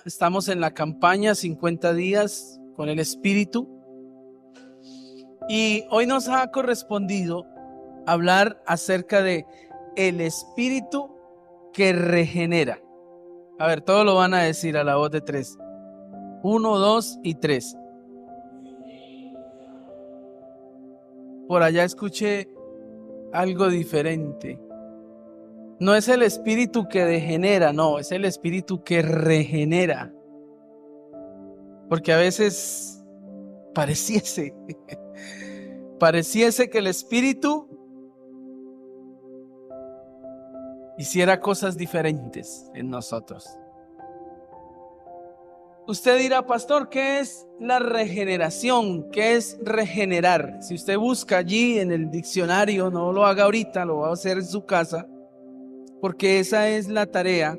Estamos en la campaña 50 días con el Espíritu. Y hoy nos ha correspondido hablar acerca de el Espíritu que regenera. A ver, todos lo van a decir a la voz de 3. 1, 2 y 3. Por allá escuché algo diferente. No es el espíritu que degenera, no, es el espíritu que regenera. Porque a veces pareciese que el espíritu hiciera cosas diferentes en nosotros. Usted dirá, pastor, ¿qué es la regeneración? ¿Qué es regenerar? Si usted busca allí en el diccionario, no lo haga ahorita, lo va a hacer en su casa, porque esa es la tarea,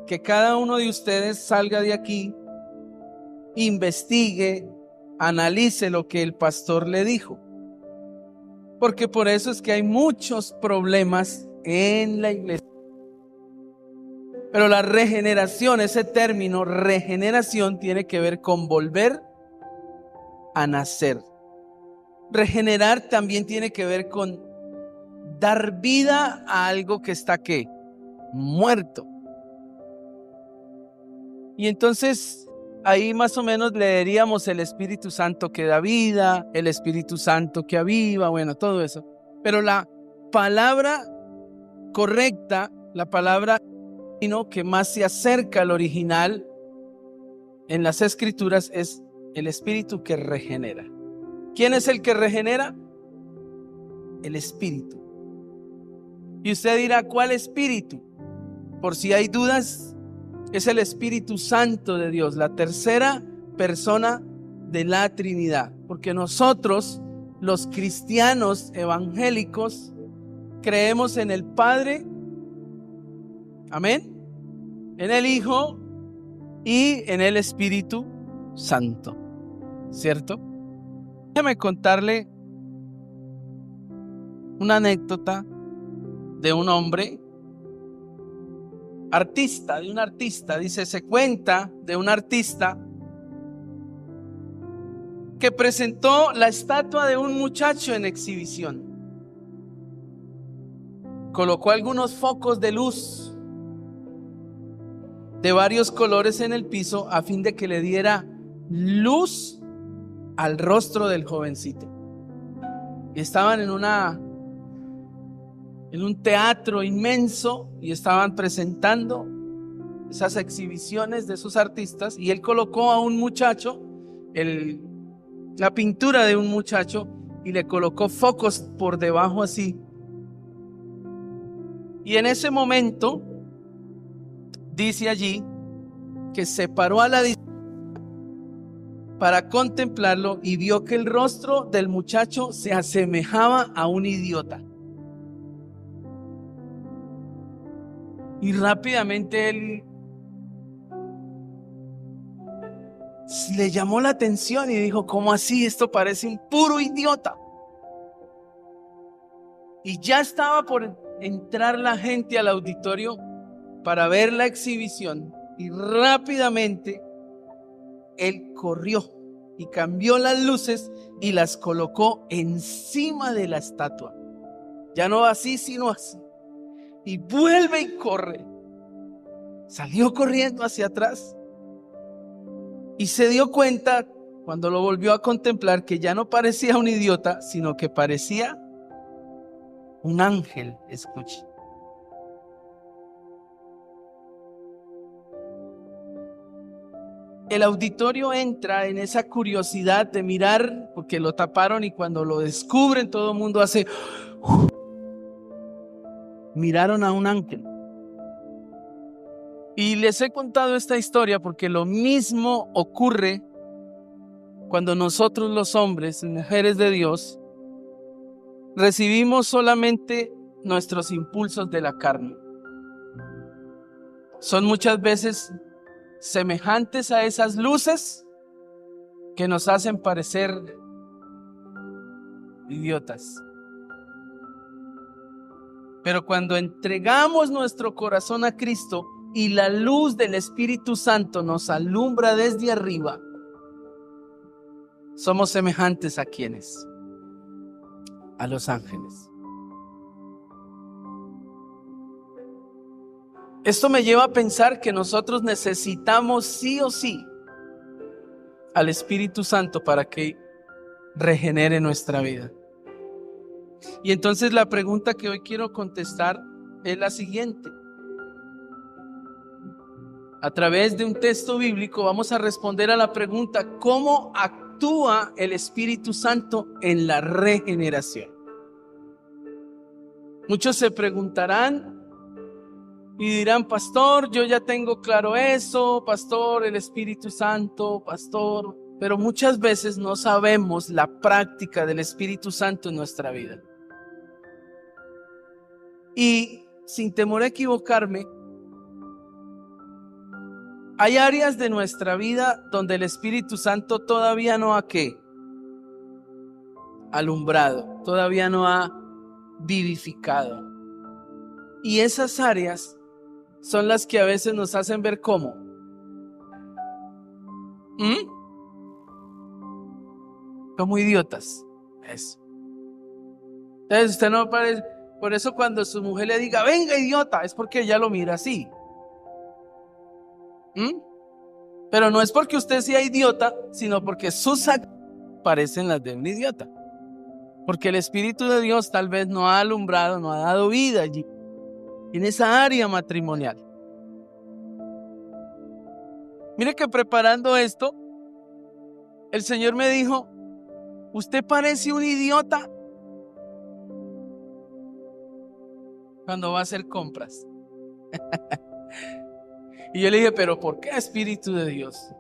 que cada uno de ustedes salga de aquí, investigue, analice lo que el pastor le dijo. Porque por eso es que hay muchos problemas en la iglesia. Pero la regeneración, ese término regeneración, tiene que ver con volver a nacer. Regenerar también tiene que ver con dar vida a algo que está ¿qué? Muerto. Y entonces ahí más o menos leeríamos el Espíritu Santo que da vida, el Espíritu Santo que aviva, bueno, todo eso. Pero la palabra correcta, la palabra que más se acerca al original en las Escrituras es el Espíritu que regenera. ¿Quién es el que regenera? El Espíritu. Y usted dirá, ¿cuál Espíritu? Por si hay dudas, es el Espíritu Santo de Dios, la tercera persona de la Trinidad. Porque nosotros, los cristianos evangélicos, creemos en el Padre, amén, en el Hijo y en el Espíritu Santo, ¿cierto? Déjame contarle una anécdota de un hombre artista, de un artista. Dice, se cuenta de un artista que presentó la estatua de un muchacho en exhibición. Colocó algunos focos de luz de varios colores en el piso a fin de que le diera luz al rostro del jovencito. Y estaban en un teatro inmenso y estaban presentando esas exhibiciones de esos artistas, y él colocó a un muchacho, la pintura de un muchacho, y le colocó focos por debajo así. Y en ese momento dice allí que se paró a la distancia para contemplarlo y vio que el rostro del muchacho se asemejaba a un idiota. Y rápidamente él le llamó la atención y dijo, ¿cómo así? Esto parece un puro idiota. Y ya estaba por entrar la gente al auditorio para ver la exhibición, y rápidamente él corrió y cambió las luces y las colocó encima de la estatua. Ya no así, sino así. Y vuelve y corre. Salió corriendo hacia atrás y se dio cuenta, cuando lo volvió a contemplar, que ya no parecía un idiota, sino que parecía un ángel. Escuche. El auditorio entra en esa curiosidad de mirar, porque lo taparon, y cuando lo descubren todo el mundo hace miraron a un ángel. Y les he contado esta historia porque lo mismo ocurre cuando nosotros, los hombres y mujeres de Dios, recibimos solamente nuestros impulsos de la carne. Son muchas veces semejantes a esas luces que nos hacen parecer idiotas. Pero cuando entregamos nuestro corazón a Cristo, y la luz del Espíritu Santo nos alumbra desde arriba, somos semejantes a quienes, a los ángeles. Esto me lleva a pensar que nosotros necesitamos sí o sí al Espíritu Santo para que regenere nuestra vida. Y entonces la pregunta que hoy quiero contestar es la siguiente. A través de un texto bíblico vamos a responder a la pregunta: ¿cómo actúa el Espíritu Santo en la regeneración? Muchos se preguntarán y dirán: pastor, yo ya tengo claro eso, pastor, el Espíritu Santo, pastor. Pero muchas veces no sabemos la práctica del Espíritu Santo en nuestra vida. Y sin temor a equivocarme, hay áreas de nuestra vida donde el Espíritu Santo todavía no ha ¿qué? Alumbrado, todavía no ha vivificado. Y esas áreas son las que a veces nos hacen ver cómo. Como idiotas. Eso. Entonces usted no parece. Por eso cuando su mujer le diga: venga, idiota, es porque ella lo mira así. Pero no es porque usted sea idiota, sino porque sus actos parecen las de un idiota. Porque el Espíritu de Dios tal vez no ha alumbrado, no ha dado vida allí, en esa área matrimonial. Mire que preparando esto, el Señor me dijo: usted parece un idiota cuando va a hacer compras. Y yo le dije: pero ¿por qué Espíritu de Dios?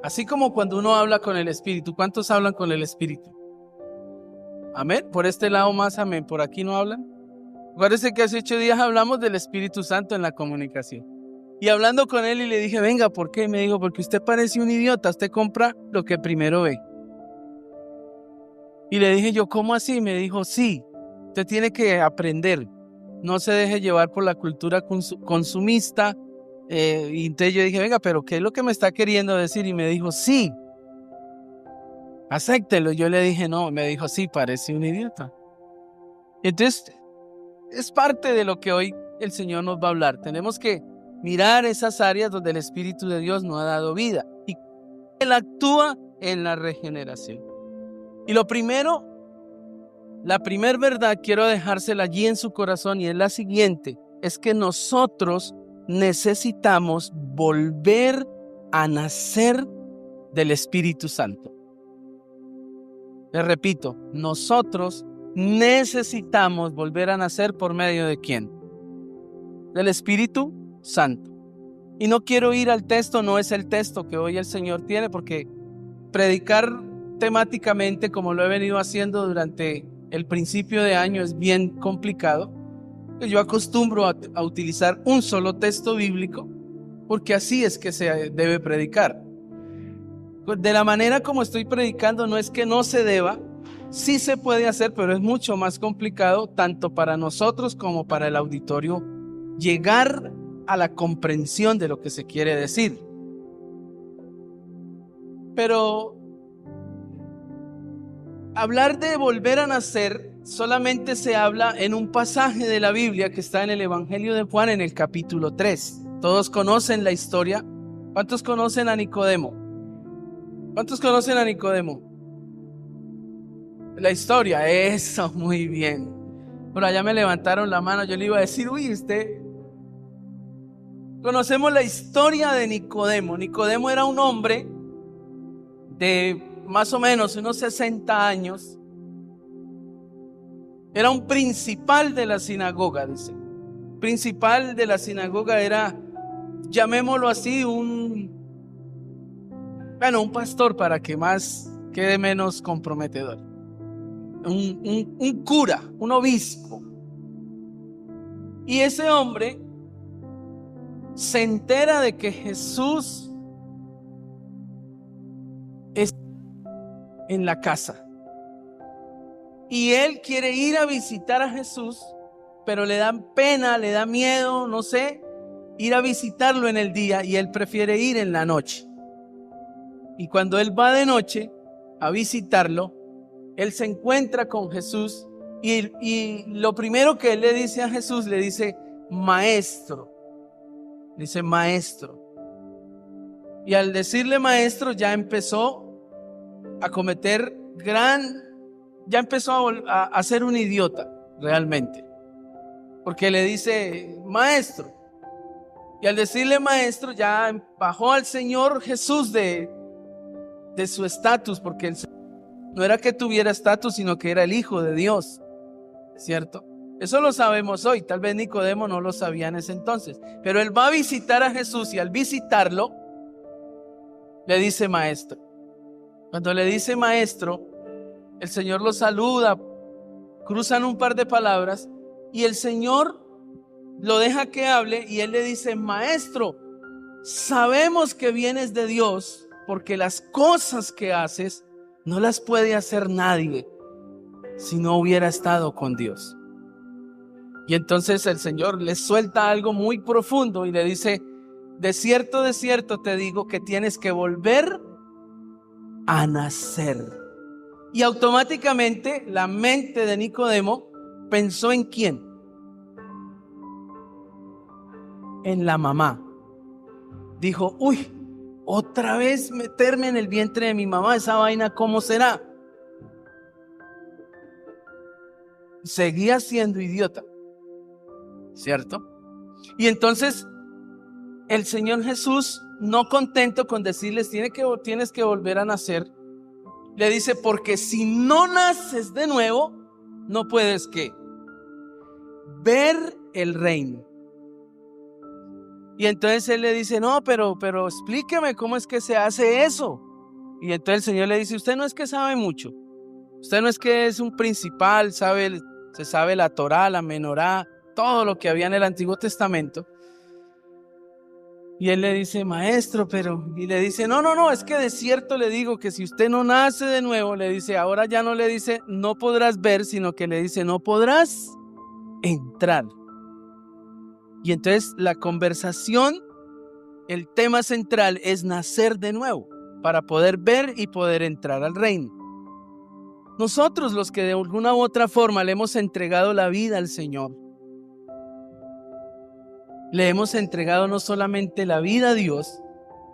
Así como cuando uno habla con el Espíritu. ¿Cuántos hablan con el Espíritu? Amén. Por este lado más amén. Por aquí no hablan. Acuérdense que hace 8 días hablamos del Espíritu Santo en la comunicación. Y hablando con él y le dije: venga, ¿por qué? Me dijo: porque usted parece un idiota. Usted compra lo que primero ve. Y le dije yo: ¿cómo así? Me dijo: sí, usted tiene que aprender. No se deje llevar por la cultura consumista. Y entonces yo dije: venga, pero ¿qué es lo que me está queriendo decir? Y me dijo: sí, acéptelo. Yo le dije: no. Me dijo: sí, parece un idiota. Entonces es parte de lo que hoy el Señor nos va a hablar. Tenemos que mirar esas áreas donde el Espíritu de Dios no ha dado vida y Él actúa en la regeneración. Y lo primero, la primer verdad, quiero dejársela allí en su corazón, y es la siguiente: es que nosotros necesitamos volver a nacer del Espíritu Santo. Les repito, nosotros necesitamos volver a nacer por medio de ¿quién? Del Espíritu Santo. Y no quiero ir al texto, no es el texto que hoy el Señor tiene, porque predicar temáticamente, como lo he venido haciendo durante el principio de año, es bien complicado. Yo acostumbro a utilizar un solo texto bíblico, porque así es que se debe predicar. De la manera como estoy predicando, no es que no se deba, sí se puede hacer, pero es mucho más complicado, tanto para nosotros como para el auditorio, llegar a la comprensión de lo que se quiere decir. Pero hablar de volver a nacer solamente se habla en un pasaje de la Biblia que está en el Evangelio de Juan, en el capítulo 3. Todos conocen la historia. ¿Cuántos conocen a Nicodemo? ¿Cuántos conocen a Nicodemo? La historia, eso, muy bien. Por allá me levantaron la mano, yo le iba a decir: uy, usted. Conocemos la historia de Nicodemo. Nicodemo era un hombre de más o menos unos 60 años. Era un principal de la sinagoga, dice. Principal de la sinagoga era, llamémoslo así, un pastor, para que más quede menos comprometedor. Un cura, un obispo. Y ese hombre se entera de que Jesús está en la casa. Y él quiere ir a visitar a Jesús, pero le da pena, le da miedo, no sé. ir a visitarlo en el día y él prefiere ir en la noche. Y cuando él va de noche a visitarlo, él se encuentra con Jesús y lo primero que él le dice a Jesús, le dice maestro. Dice maestro. Y al decirle maestro ya empezó a cometer ya empezó a ser un idiota realmente. Porque le dice maestro. Y al decirle maestro ya bajó al Señor Jesús de su estatus, porque no era que tuviera estatus, sino que era el Hijo de Dios, ¿cierto? Eso lo sabemos hoy, tal vez Nicodemo no lo sabía en ese entonces, pero él va a visitar a Jesús y al visitarlo le dice maestro. Cuando le dice maestro, el Señor lo saluda, cruzan un par de palabras y el Señor lo deja que hable y él le dice maestro, sabemos que vienes de Dios, porque las cosas que haces no las puede hacer nadie si no hubiera estado con Dios. Y entonces el Señor le suelta algo muy profundo y le dice, de cierto te digo que tienes que volver a nacer. Y automáticamente la mente de Nicodemo pensó en ¿quién? En la mamá. Dijo, uy, otra vez meterme en el vientre de mi mamá, esa vaina, ¿cómo será? Seguía siendo idiota, ¿cierto? Y entonces el Señor Jesús, no contento con decirles, tienes que volver a nacer, le dice, porque si no naces de nuevo, no puedes ¿qué? Ver el reino. Y entonces él le dice, no, pero explíqueme cómo es que se hace eso. Y entonces el Señor le dice, usted no es que sabe mucho. Usted no es que es un principal, se sabe la Torá, la Menorá, todo lo que había en el Antiguo Testamento. Y él le dice, maestro, y le dice, no, es que de cierto le digo que si usted no nace de nuevo, le dice, ahora ya no le dice, no podrás ver, sino que le dice, no podrás entrar. Y entonces la conversación, el tema central es nacer de nuevo para poder ver y poder entrar al reino. Nosotros los que de alguna u otra forma le hemos entregado la vida al Señor, le hemos entregado no solamente la vida a Dios,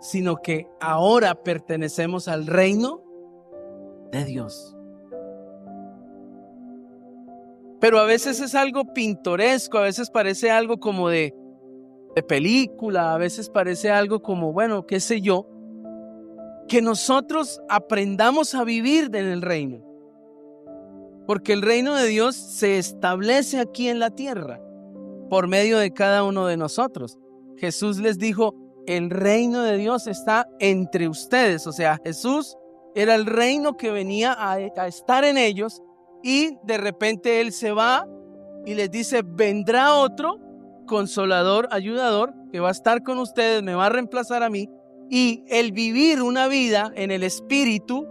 sino que ahora pertenecemos al reino de Dios. Pero a veces es algo pintoresco, a veces parece algo como de película, a veces parece algo como, bueno, qué sé yo, que nosotros aprendamos a vivir en el reino. Porque el reino de Dios se establece aquí en la tierra por medio de cada uno de nosotros. Jesús les dijo, el reino de Dios está entre ustedes. O sea, Jesús era el reino que venía a estar en ellos. Y de repente Él se va y les dice, vendrá otro consolador, ayudador, que va a estar con ustedes, me va a reemplazar a mí. Y el vivir una vida en el Espíritu,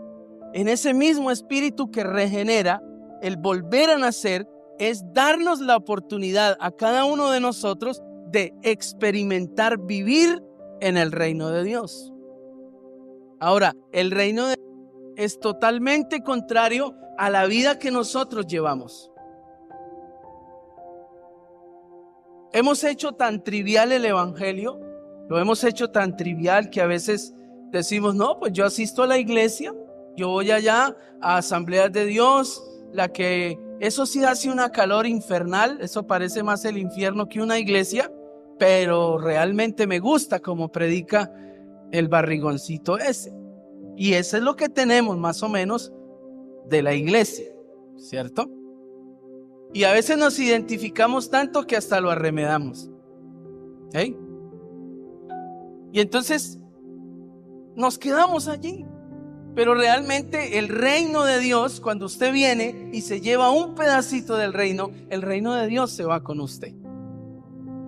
en ese mismo Espíritu que regenera, el volver a nacer, es darnos la oportunidad a cada uno de nosotros de experimentar vivir en el reino de Dios. Ahora, el reino de Dios es totalmente contrario a la vida que nosotros llevamos. Hemos hecho tan trivial el evangelio, lo hemos hecho tan trivial que a veces decimos, no, pues yo asisto a la iglesia, yo voy allá a asambleas de Dios, eso sí hace una calor infernal, eso parece más el infierno que una iglesia, pero realmente me gusta como predica el barrigoncito ese. Y eso es lo que tenemos más o menos de la iglesia, ¿cierto? Y a veces nos identificamos tanto que hasta lo arremedamos. ¿Sí? Y entonces nos quedamos allí. Pero realmente el reino de Dios, cuando usted viene y se lleva un pedacito del reino, el reino de Dios se va con usted.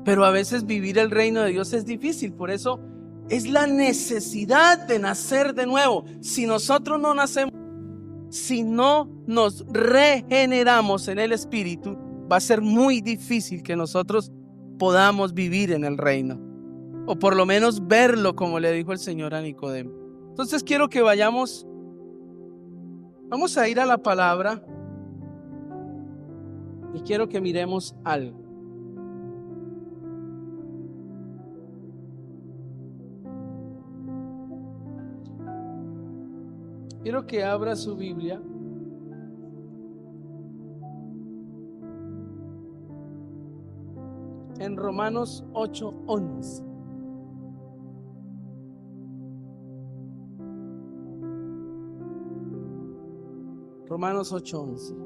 Pero a veces vivir el reino de Dios es difícil, por eso es la necesidad de nacer de nuevo. Si nosotros no nacemos, si no nos regeneramos en el Espíritu, va a ser muy difícil que nosotros podamos vivir en el reino. o por lo menos verlo como le dijo el Señor a Nicodemo. Entonces quiero que vamos a ir a la palabra y quiero que miremos algo. Quiero que abra su Biblia en Romanos 8:11. Romanos 8:11.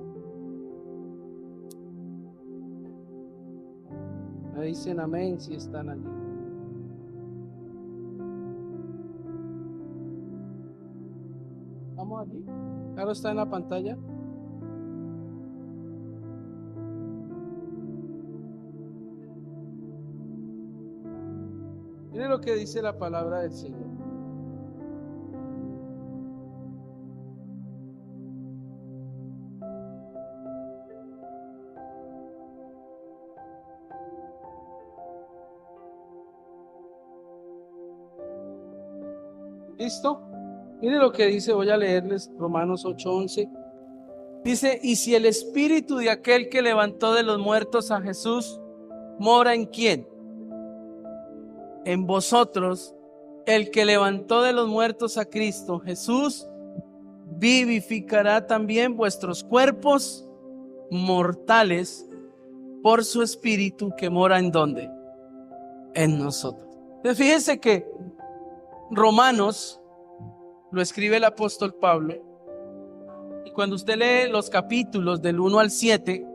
Me dicen amén si están allí. Vamos allí. Claro, está en la pantalla. Mire lo que dice la palabra del Señor. ¿Listo? Mire lo que dice, voy a leerles Romanos 8:11. Dice, y si el espíritu de aquel que levantó de los muertos a Jesús mora en ¿quién? En vosotros, el que levantó de los muertos a Cristo Jesús, vivificará también vuestros cuerpos mortales por su espíritu que mora ¿en dónde? En nosotros. Entonces, fíjense que Romanos lo escribe el apóstol Pablo, y cuando usted lee los capítulos del 1 al 7,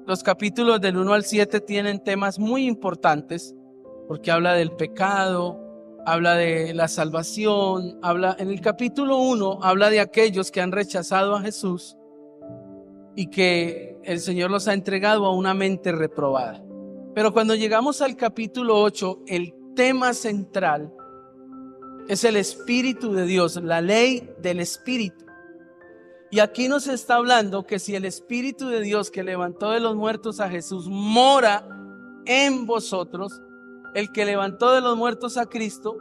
los capítulos del 1 al 7 tienen temas muy importantes, porque habla del pecado, habla de la salvación, en el capítulo 1 habla de aquellos que han rechazado a Jesús y que el Señor los ha entregado a una mente reprobada. Pero cuando llegamos al capítulo 8, el tema central es el Espíritu de Dios, la ley del Espíritu. Y aquí nos está hablando que si el Espíritu de Dios que levantó de los muertos a Jesús mora en vosotros, el que levantó de los muertos a Cristo,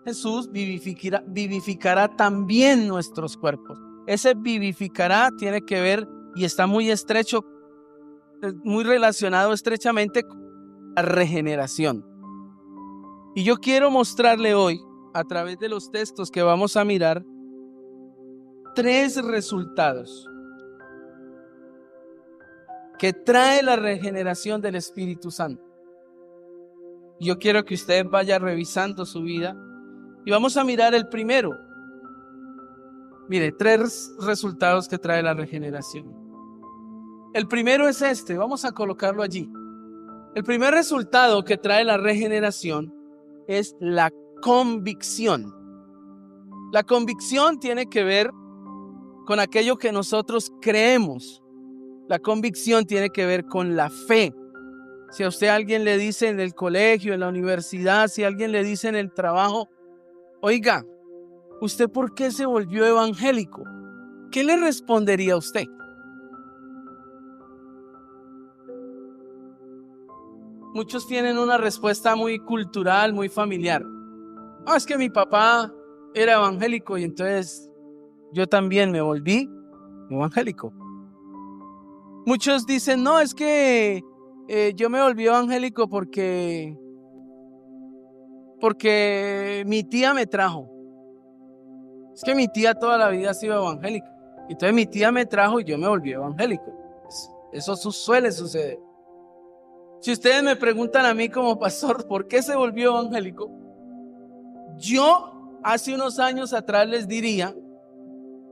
Jesús vivificará también nuestros cuerpos. Ese vivificará tiene que ver y está muy estrecho, muy relacionado estrechamente con la regeneración. Y yo quiero mostrarle hoy, a través de los textos que vamos a mirar, 3 resultados que trae la regeneración del Espíritu Santo. Yo quiero que usted vaya revisando su vida y vamos a mirar el primero. Mire, 3 resultados que trae la regeneración. El primero es este, vamos a colocarlo allí. El primer resultado que trae la regeneración es la convicción. La convicción tiene que ver con aquello que nosotros creemos. La convicción tiene que ver con la fe. Si a usted alguien le dice en el colegio, en la universidad, si alguien le dice en el trabajo, oiga, ¿usted por qué se volvió evangélico? ¿Qué le respondería a usted? Muchos tienen una respuesta muy cultural, muy familiar. Es que mi papá era evangélico y entonces yo también me volví evangélico. Muchos dicen, no, es que yo me volví evangélico porque mi tía me trajo. Es que mi tía toda la vida ha sido evangélica. Entonces mi tía me trajo y yo me volví evangélico. Eso suele suceder. Si ustedes me preguntan a mí como pastor, ¿por qué se volvió evangélico? Yo hace unos años atrás les diría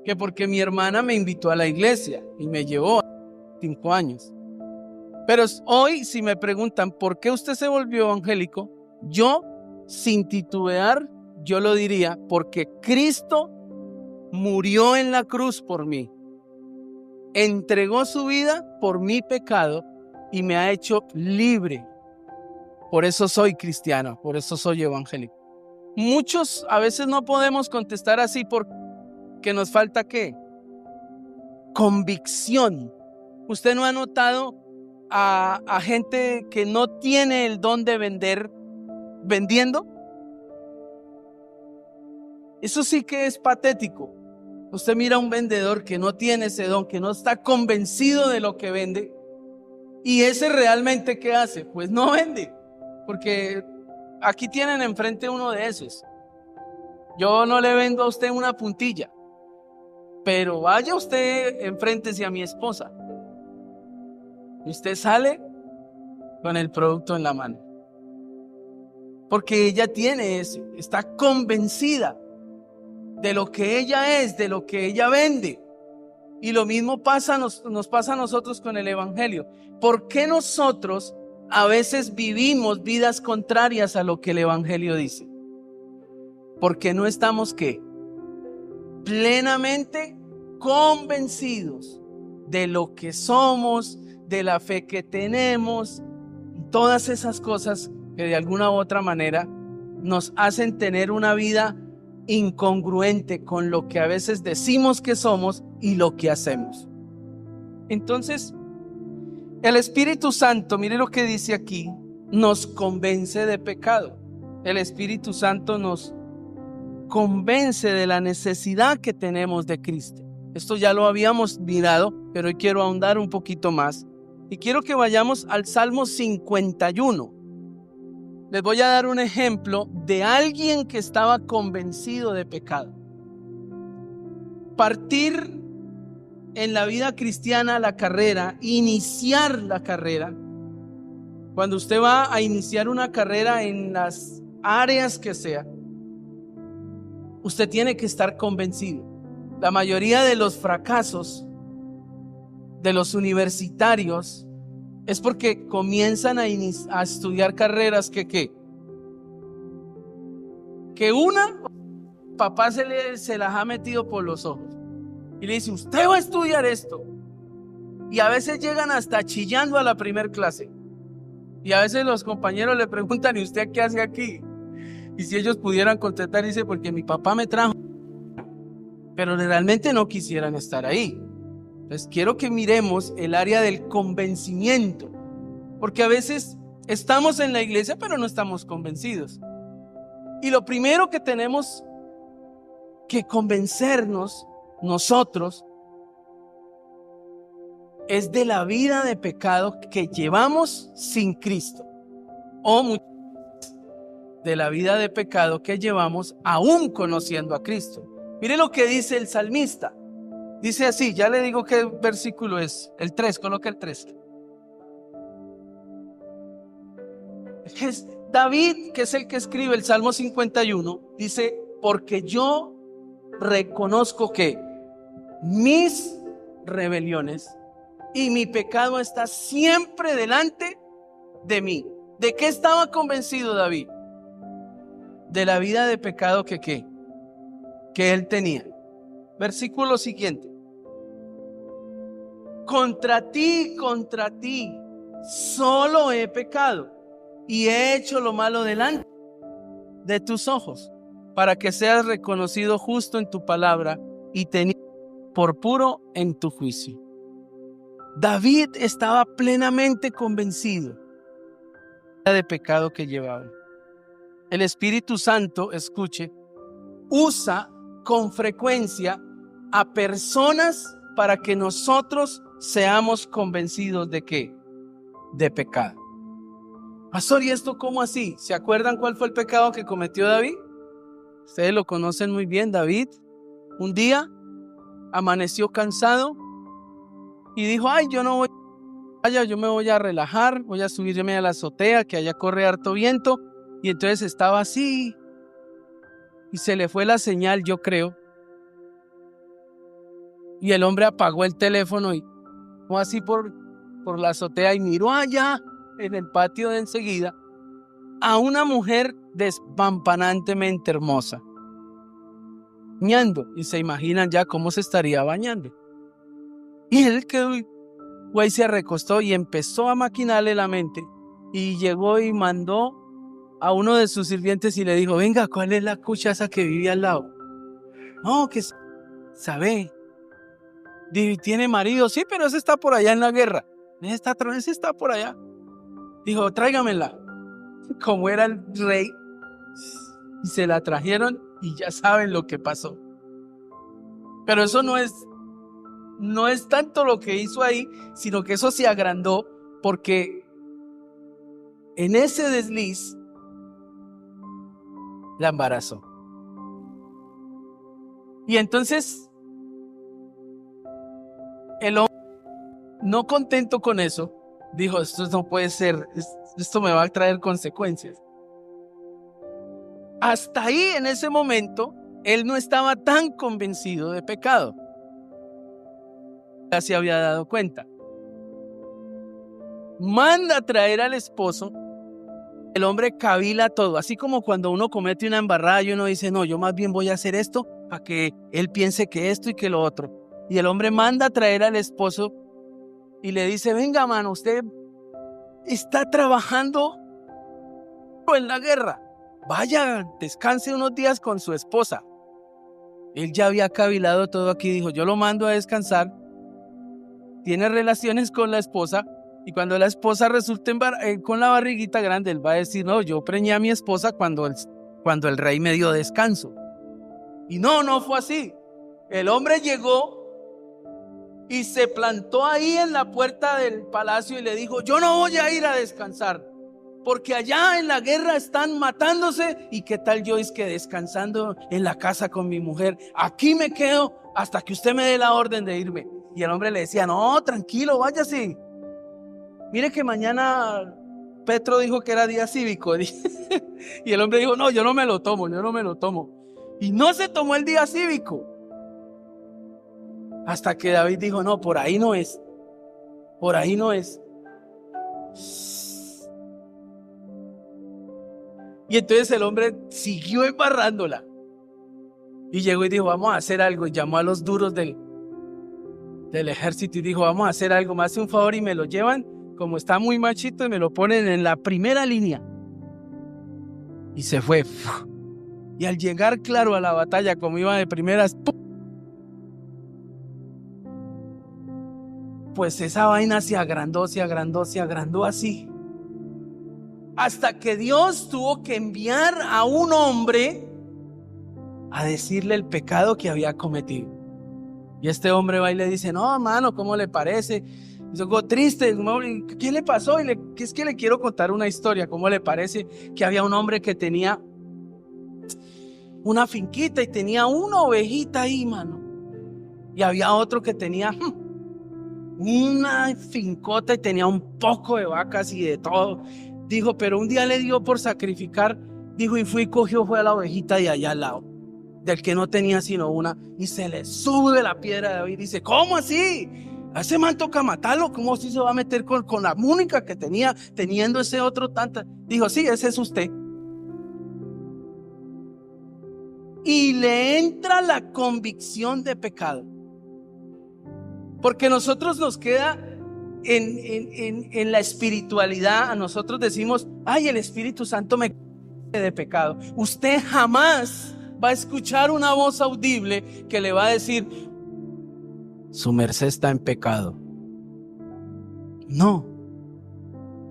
que porque mi hermana me invitó a la iglesia y me llevó 5 años. Pero hoy, si me preguntan por qué usted se volvió evangélico, yo, sin titubear, yo lo diría porque Cristo murió en la cruz por mí, entregó su vida por mi pecado y me ha hecho libre. Por eso soy cristiano, por eso soy evangélico. Muchos a veces no podemos contestar así porque nos falta ¿qué? Convicción. ¿Usted no ha notado a gente que no tiene el don de vender vendiendo. Eso sí que es patético. Usted mira a un vendedor que no tiene ese don, que no está convencido de lo que vende, y ese realmente ¿qué hace? Pues no vende, porque aquí tienen enfrente uno de esos. Yo no le vendo a usted una puntilla, pero vaya usted enfréntese a mi esposa y usted sale con el producto en la mano, porque ella tiene eso, está convencida de lo que ella es, de lo que ella vende. Y lo mismo nos pasa a nosotros con el evangelio. ¿Por qué nosotros a veces vivimos vidas contrarias a lo que el evangelio dice? Porque no estamos ¿qué? Plenamente convencidos de lo que somos, de la fe que tenemos, todas esas cosas que de alguna u otra manera nos hacen tener una vida incongruente con lo que a veces decimos que somos y lo que hacemos. Entonces, el Espíritu Santo, mire lo que dice aquí, nos convence de pecado. El Espíritu Santo nos convence de la necesidad que tenemos de Cristo. Esto ya lo habíamos mirado, pero hoy quiero ahondar un poquito más. Y quiero que vayamos al Salmo 51. Les voy a dar un ejemplo de alguien que estaba convencido de pecado. Partir en la vida cristiana la carrera, iniciar la carrera. Cuando usted va a iniciar una carrera en las áreas que sea, usted tiene que estar convencido. La mayoría de los fracasos de los universitarios es porque comienzan a estudiar carreras que una, papá se las ha metido por los ojos y le dice, usted va a estudiar esto, y a veces llegan hasta chillando a la primer clase, y a veces los compañeros le preguntan, ¿y usted qué hace aquí? Y si ellos pudieran contestar, dice, porque mi papá me trajo, pero realmente no quisieran estar ahí. Entonces quiero que miremos el área del convencimiento, porque a veces estamos en la iglesia pero no estamos convencidos. Y lo primero que tenemos que convencernos nosotros es de la vida de pecado que llevamos sin Cristo, o de la vida de pecado que llevamos aún conociendo a Cristo. Mire lo que dice el salmista. Dice así, ya le digo qué versículo es, el 3, coloca el 3. Es David, que es el que escribe el Salmo 51, dice, porque yo reconozco que mis rebeliones y mi pecado está siempre delante de mí. ¿De qué estaba convencido David? De la vida de pecado que él tenía. Versículo siguiente. Contra ti, solo he pecado y he hecho lo malo delante de tus ojos, para que seas reconocido justo en tu palabra y tenido por puro en tu juicio. David estaba plenamente convencido de pecado que llevaba. El Espíritu Santo, escuche, usa con frecuencia a personas para que nosotros seamos convencidos de ¿qué? De pecado. Pastor, ¿y esto cómo así? ¿Se acuerdan cuál fue el pecado que cometió David? Ustedes lo conocen muy bien. David un día amaneció cansado y dijo, yo me voy a relajar, voy a subirme a la azotea, que allá corre harto viento. Y entonces estaba así y se le fue la señal, yo creo. Y el hombre apagó el teléfono y fue así por la azotea y miró allá en el patio de enseguida a una mujer despampanantemente hermosa, bañando. Y se imaginan ya cómo se estaría bañando. Y él quedó, güey, se recostó y empezó a maquinarle la mente. Y llegó y mandó a uno de sus sirvientes y le dijo, venga, ¿cuál es la cucha esa que vivía al lado? No, que sabe. ¿Tiene marido? Sí, pero ese está por allá en la guerra. Ese está por allá. Dijo, tráigamela. como era el rey, y se la trajeron y ya saben lo que pasó. Pero eso no es tanto lo que hizo ahí, sino que eso se agrandó porque en ese desliz la embarazó. Y entonces el hombre, no contento con eso, dijo, esto no puede ser, esto me va a traer consecuencias. Hasta ahí, en ese momento, él no estaba tan convencido de pecado. Ya se había dado cuenta. Manda a traer al esposo. El hombre cavila todo, así como cuando uno comete una embarrada y uno dice, no, yo más bien voy a hacer esto para que él piense que esto y que lo otro. Y el hombre manda a traer al esposo y le dice, venga, mano, usted está trabajando en la guerra. Vaya, descanse unos días con su esposa. Él ya había cavilado todo aquí, dijo, yo lo mando a descansar. Tiene relaciones con la esposa. Y cuando la esposa resulte con la barriguita grande, él va a decir, no, yo preñé a mi esposa cuando el rey me dio descanso. Y no fue así. El hombre llegó y se plantó ahí en la puerta del palacio y le dijo, yo no voy a ir a descansar, porque allá en la guerra están matándose. Y qué tal yo es que descansando en la casa con mi mujer, aquí me quedo hasta que usted me dé la orden de irme. Y el hombre le decía, no, tranquilo, váyase. Mire que mañana Petro dijo que era día cívico. Y el hombre dijo, no, yo no me lo tomo. Y no se tomó el día cívico. Hasta que David dijo, no, por ahí no es. Y entonces el hombre siguió embarrándola. Y llegó y dijo, vamos a hacer algo. Y llamó a los duros del ejército y dijo, vamos a hacer algo, me hace un favor y me lo llevan, como está muy machito, y me lo ponen en la primera línea. Y se fue. Y al llegar, claro, a la batalla, como iba de primeras, pues esa vaina se agrandó así. Hasta que Dios tuvo que enviar a un hombre a decirle el pecado que había cometido. Y este hombre va y le dice, no, hermano, ¿cómo le parece? Y yo triste, ¿qué le pasó? Es que le quiero contar una historia. ¿Cómo le parece que había un hombre que tenía una finquita y tenía una ovejita ahí, mano? Y había otro que tenía una fincota y tenía un poco de vacas y de todo. Dijo, pero un día le dio por sacrificar, dijo, y fue a la ovejita de allá al lado, del que no tenía sino una, y se le sube la piedra a David. Dice, ¿cómo así? A ese man toca matarlo. ¿Cómo así se va a meter con la única que tenía, teniendo ese otro tanta? Dijo, sí, ese es usted. Y le entra la convicción de pecado, porque nosotros nos queda en la espiritualidad. A nosotros decimos, ay, el Espíritu Santo me de pecado. Usted jamás va a escuchar una voz audible que le va a decir, su merced está en pecado. No.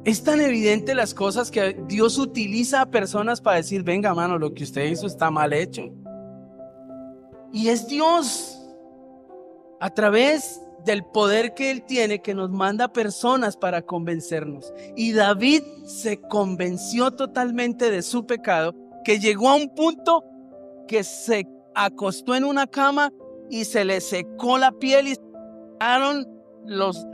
Es tan evidente las cosas que Dios utiliza a personas para decir, venga, mano, lo que usted hizo está mal hecho. Y es Dios, a través del poder que Él tiene, que nos manda personas para convencernos. Y David se convenció totalmente de su pecado, que llegó a un punto que se acostó en una cama y se le secó la piel y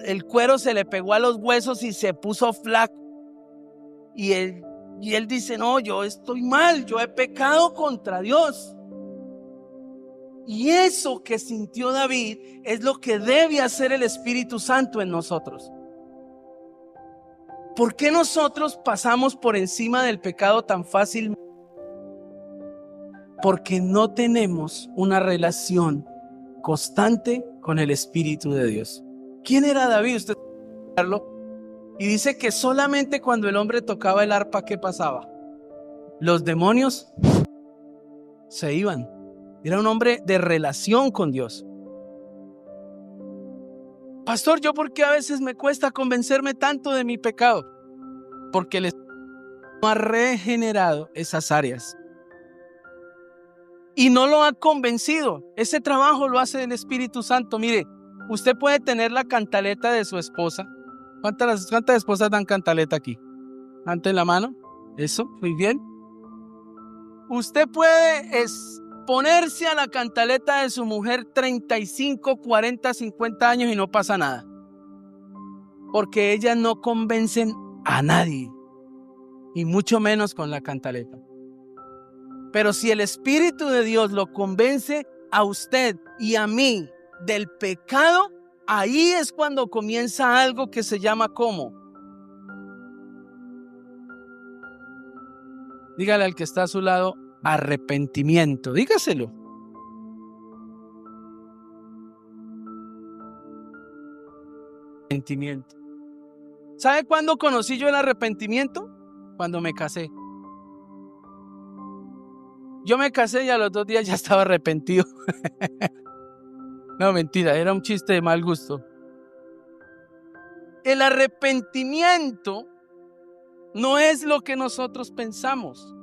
el cuero se le pegó a los huesos y se puso flaco. Y él dice, no, yo estoy mal, yo he pecado contra Dios. Y eso que sintió David es lo que debe hacer el Espíritu Santo en nosotros. ¿Por qué nosotros pasamos por encima del pecado tan fácilmente? Porque no tenemos una relación constante con el Espíritu de Dios. ¿Quién era David? Usted puede verlo. Y dice que solamente cuando el hombre tocaba el arpa, ¿qué pasaba? Los demonios se iban. Era un hombre de relación con Dios. Pastor, ¿yo por qué a veces me cuesta convencerme tanto de mi pecado? Porque no ha regenerado esas áreas y no lo ha convencido. Ese trabajo lo hace el Espíritu Santo. Mire, usted puede tener la cantaleta de su esposa. ¿Cuántas esposas dan cantaleta aquí? Ante la mano. Eso, muy bien. Usted puede ponerse a la cantaleta de su mujer 35, 40, 50 años y no pasa nada. Porque ellas no convencen a nadie. Y mucho menos con la cantaleta. Pero si el Espíritu de Dios lo convence a usted y a mí del pecado, ahí es cuando comienza algo que se llama ¿cómo? Dígale al que está a su lado, arrepentimiento. Dígaselo. Arrepentimiento. ¿Sabe cuándo conocí yo el arrepentimiento? Cuando me casé. Yo me casé y a los 2 días ya estaba arrepentido. No, mentira, era un chiste de mal gusto. El arrepentimiento no es lo que nosotros pensamos.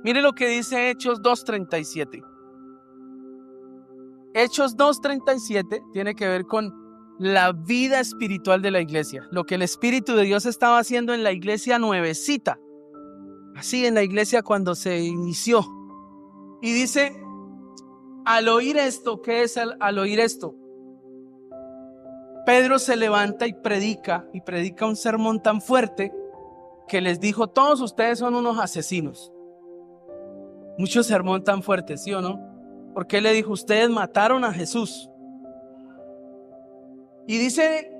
Mire lo que dice Hechos 2:37. Hechos 2:37 tiene que ver con la vida espiritual de la iglesia. Lo que el Espíritu de Dios estaba haciendo en la iglesia nuevecita. Así en la iglesia cuando se inició. Y dice, al oír esto, ¿qué es al oír esto? Pedro se levanta y predica un sermón tan fuerte que les dijo, todos ustedes son unos asesinos. Mucho sermón tan fuerte, ¿sí o no? Porque él le dijo, ustedes mataron a Jesús. Y dice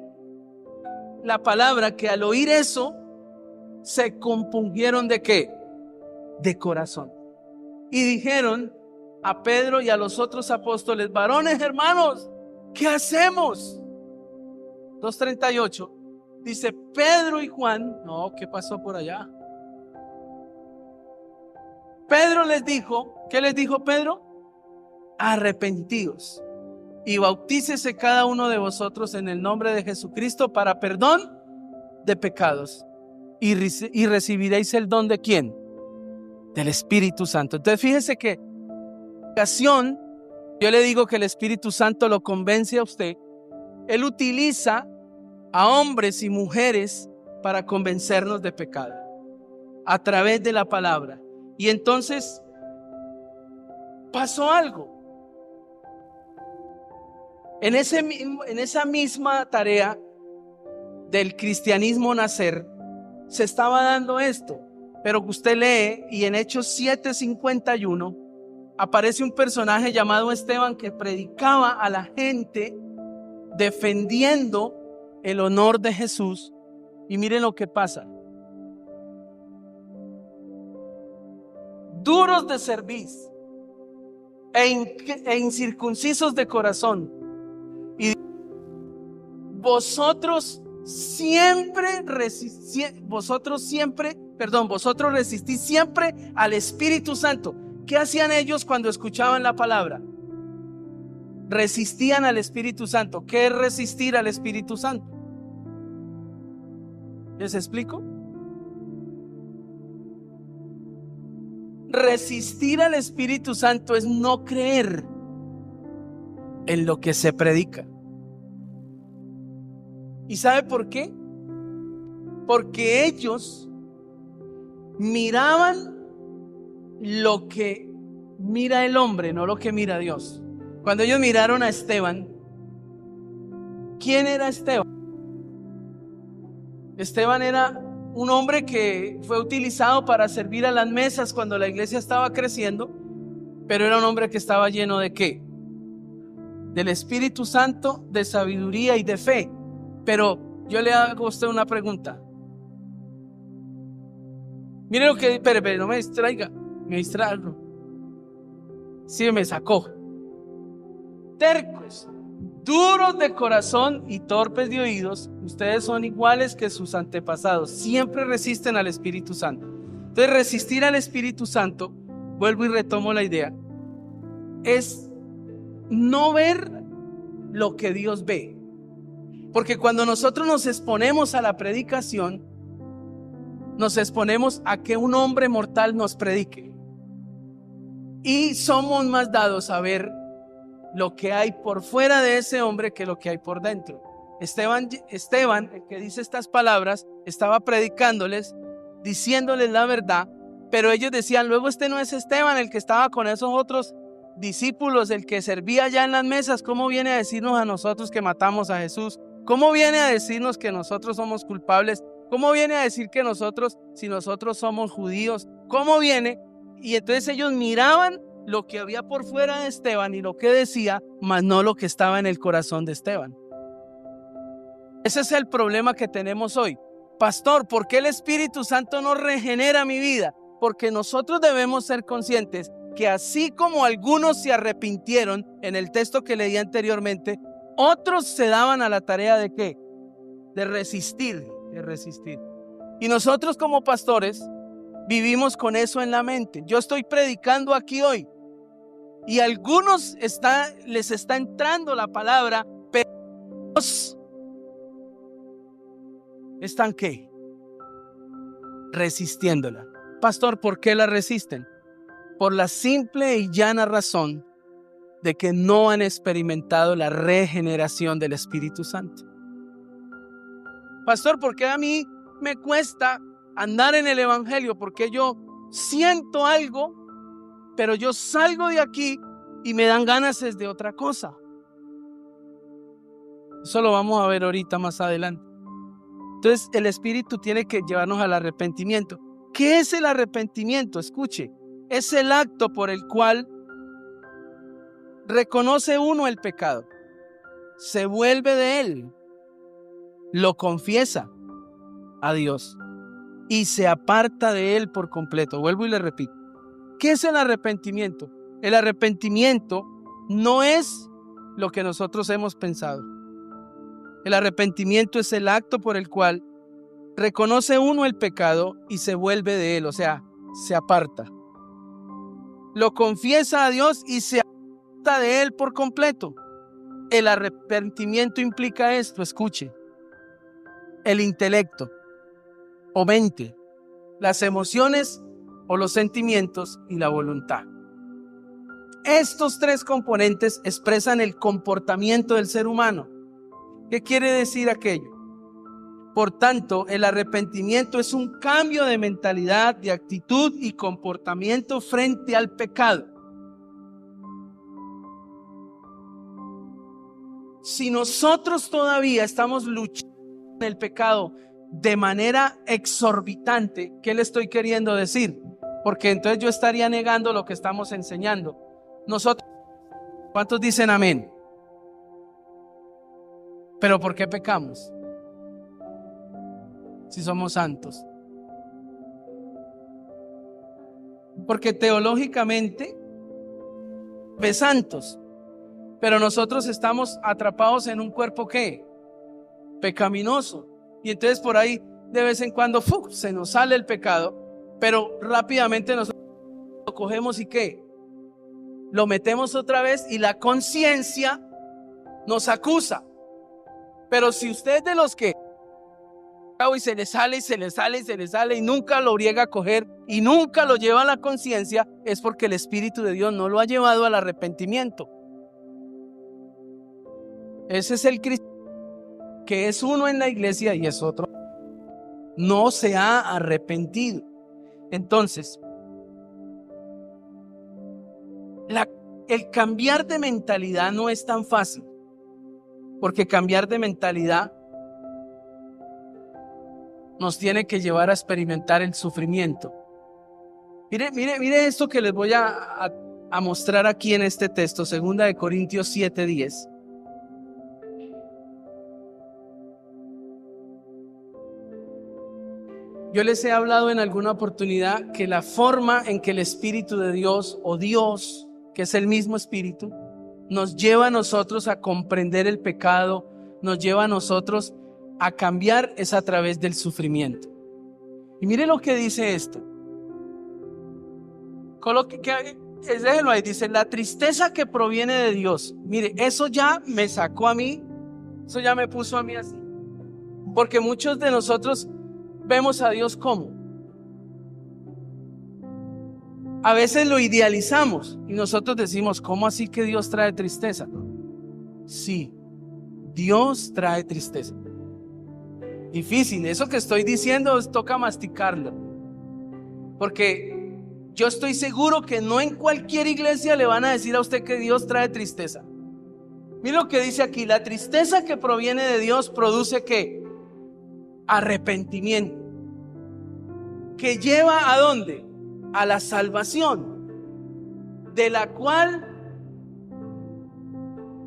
la palabra que al oír eso, se compungieron ¿de qué? De corazón. Y dijeron a Pedro y a los otros apóstoles, varones hermanos, ¿qué hacemos? 2:38 dice, Pedro y Juan, no, ¿qué pasó por allá? Pedro les dijo, ¿qué les dijo Pedro? Arrepentíos y bautícese cada uno de vosotros en el nombre de Jesucristo para perdón de pecados y recibiréis el don ¿de quién? Del Espíritu Santo. Entonces fíjese que en ocasión, yo le digo que el Espíritu Santo lo convence a usted. Él utiliza a hombres y mujeres para convencernos de pecado a través de la palabra. Y entonces pasó algo. En esa misma tarea del cristianismo nacer, se estaba dando esto. Pero usted lee y en Hechos 7:51 aparece un personaje llamado Esteban que predicaba a la gente defendiendo el honor de Jesús. Y miren lo que pasa. Duros de cerviz e incircuncisos de corazón. Y vosotros resistís siempre al Espíritu Santo. ¿Qué hacían ellos cuando escuchaban la palabra? Resistían al Espíritu Santo. ¿Qué es resistir al Espíritu Santo? ¿Les explico? Resistir al Espíritu Santo es no creer en lo que se predica. ¿Y sabe por qué? Porque ellos miraban lo que mira el hombre, no lo que mira Dios. Cuando ellos miraron a Esteban, ¿quién era Esteban? Esteban era un hombre que fue utilizado para servir a las mesas cuando la iglesia estaba creciendo, pero era un hombre que estaba lleno ¿de qué? Del Espíritu Santo, de sabiduría y de fe. Pero yo le hago a usted una pregunta. Mire lo que, espere, no me distraiga, me distraigo. Sí, me sacó. Tercos, duros de corazón y torpes de oídos, ustedes son iguales que sus antepasados, siempre resisten al Espíritu Santo. Entonces, resistir al Espíritu Santo, vuelvo y retomo la idea, es no ver lo que Dios ve. Porque cuando nosotros nos exponemos a la predicación, nos exponemos a que un hombre mortal nos predique. Y somos más dados a ver lo que hay por fuera de ese hombre que lo que hay por dentro. Esteban, el que dice estas palabras, estaba predicándoles, diciéndoles la verdad, pero ellos decían, luego este no es Esteban, el que estaba con esos otros discípulos, el que servía allá en las mesas. ¿Cómo viene a decirnos a nosotros que matamos a Jesús? ¿Cómo viene a decirnos que nosotros somos culpables? ¿Cómo viene a decir que nosotros, si nosotros somos judíos? ¿Cómo viene? Y entonces ellos miraban lo que había por fuera de Esteban y lo que decía, mas no lo que estaba en el corazón de Esteban. Ese es el problema que tenemos hoy. Pastor, ¿por qué el Espíritu Santo no regenera mi vida? Porque nosotros debemos ser conscientes que así como algunos se arrepintieron en el texto que leí anteriormente, otros se daban a la tarea de ¿qué? De resistir. Y nosotros como pastores vivimos con eso en la mente. Yo estoy predicando aquí hoy y a algunos les está entrando la palabra, pero otros están ¿qué? Resistiéndola. Pastor, ¿por qué la resisten? Por la simple y llana razón de que no han experimentado la regeneración del Espíritu Santo. Pastor, ¿por qué a mí me cuesta andar en el evangelio? Porque yo siento algo, pero yo salgo de aquí y me dan ganas de otra cosa. Eso lo vamos a ver ahorita más adelante. Entonces el Espíritu tiene que llevarnos al arrepentimiento. ¿Qué es el arrepentimiento? Escuche, es el acto por el cual reconoce uno el pecado, se vuelve de él, lo confiesa a Dios y se aparta de él por completo. Vuelvo y le repito. ¿Qué es el arrepentimiento? El arrepentimiento no es lo que nosotros hemos pensado. El arrepentimiento es el acto por el cual reconoce uno el pecado y se vuelve de él, o sea, se aparta. Lo confiesa a Dios y se aparta de él por completo. El arrepentimiento implica esto, escuche. El intelecto o mente, las emociones o los sentimientos y la voluntad. Estos tres componentes expresan el comportamiento del ser humano. ¿Qué quiere decir aquello? Por tanto, el arrepentimiento es un cambio de mentalidad, de actitud y comportamiento frente al pecado. Si nosotros todavía estamos luchando con el pecado de manera exorbitante, ¿qué le estoy queriendo decir? Porque entonces yo estaría negando lo que estamos enseñando. Nosotros, ¿cuántos dicen amén? ¿Pero por qué pecamos? Si somos santos. Porque teológicamente ve santos, pero nosotros estamos atrapados en un cuerpo ¿qué? Pecaminoso. Y entonces por ahí de vez en cuando se nos sale el pecado, pero rápidamente nosotros lo cogemos y ¿qué? Lo metemos otra vez y la conciencia nos acusa. Pero si usted es de los que y se le sale y se le sale y se le sale y nunca lo llega a coger y nunca lo lleva a la conciencia, es porque el Espíritu de Dios no lo ha llevado al arrepentimiento. Ese es el cristiano, que es uno en la iglesia y es otro. No se ha arrepentido. Entonces, el cambiar de mentalidad no es tan fácil, porque cambiar de mentalidad nos tiene que llevar a experimentar el sufrimiento. Mire esto que les voy a mostrar aquí en este texto, 2 Corintios 7:10. Yo les he hablado en alguna oportunidad que la forma en que el Espíritu de Dios o Dios, que es el mismo Espíritu, nos lleva a nosotros a comprender el pecado, nos lleva a nosotros a cambiar es a través del sufrimiento. Y mire lo que dice esto. Déjenlo ahí, dice, la tristeza que proviene de Dios. Mire, eso ya me sacó a mí, eso ya me puso a mí así. Porque muchos de nosotros vemos a Dios como a veces lo idealizamos y nosotros decimos, ¿cómo así que Dios trae tristeza? Sí, Dios trae tristeza. Difícil, eso que estoy diciendo toca masticarlo, porque yo estoy seguro que no en cualquier iglesia le van a decir a usted que Dios trae tristeza. Mira lo que dice aquí: la tristeza que proviene de Dios produce ¿qué? Arrepentimiento, que lleva ¿a dónde? A la salvación, de la cual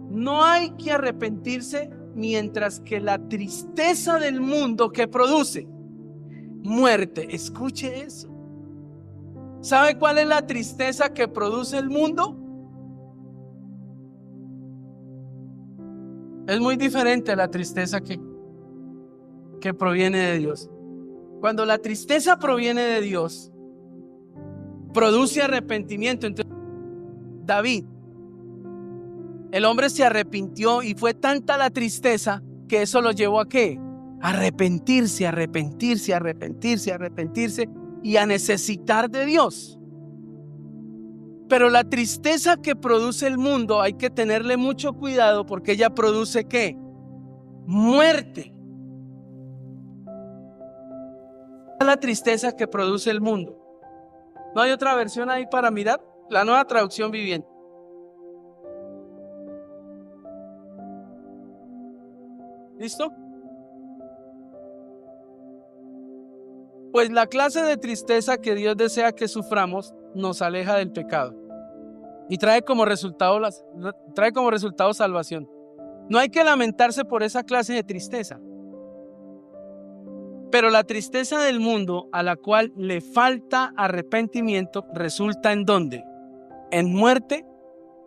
no hay que arrepentirse, mientras que la tristeza del mundo que produce muerte. Escuche eso. ¿Sabe cuál es la tristeza que produce el mundo? Es muy diferente a la tristeza que proviene de Dios. Cuando la tristeza proviene de Dios, produce arrepentimiento. Entonces, David, el hombre se arrepintió y fue tanta la tristeza que eso lo llevó a ¿qué? Arrepentirse y a necesitar de Dios. Pero la tristeza que produce el mundo hay que tenerle mucho cuidado, porque ella produce ¿qué? Muerte. La tristeza que produce el mundo. ¿No hay otra versión ahí para mirar? La Nueva Traducción Viviente. ¿Listo? Pues la clase de tristeza que Dios desea que suframos nos aleja del pecado y trae como resultado salvación. No hay que lamentarse por esa clase de tristeza. Pero la tristeza del mundo, a la cual le falta arrepentimiento, resulta ¿en dónde? En muerte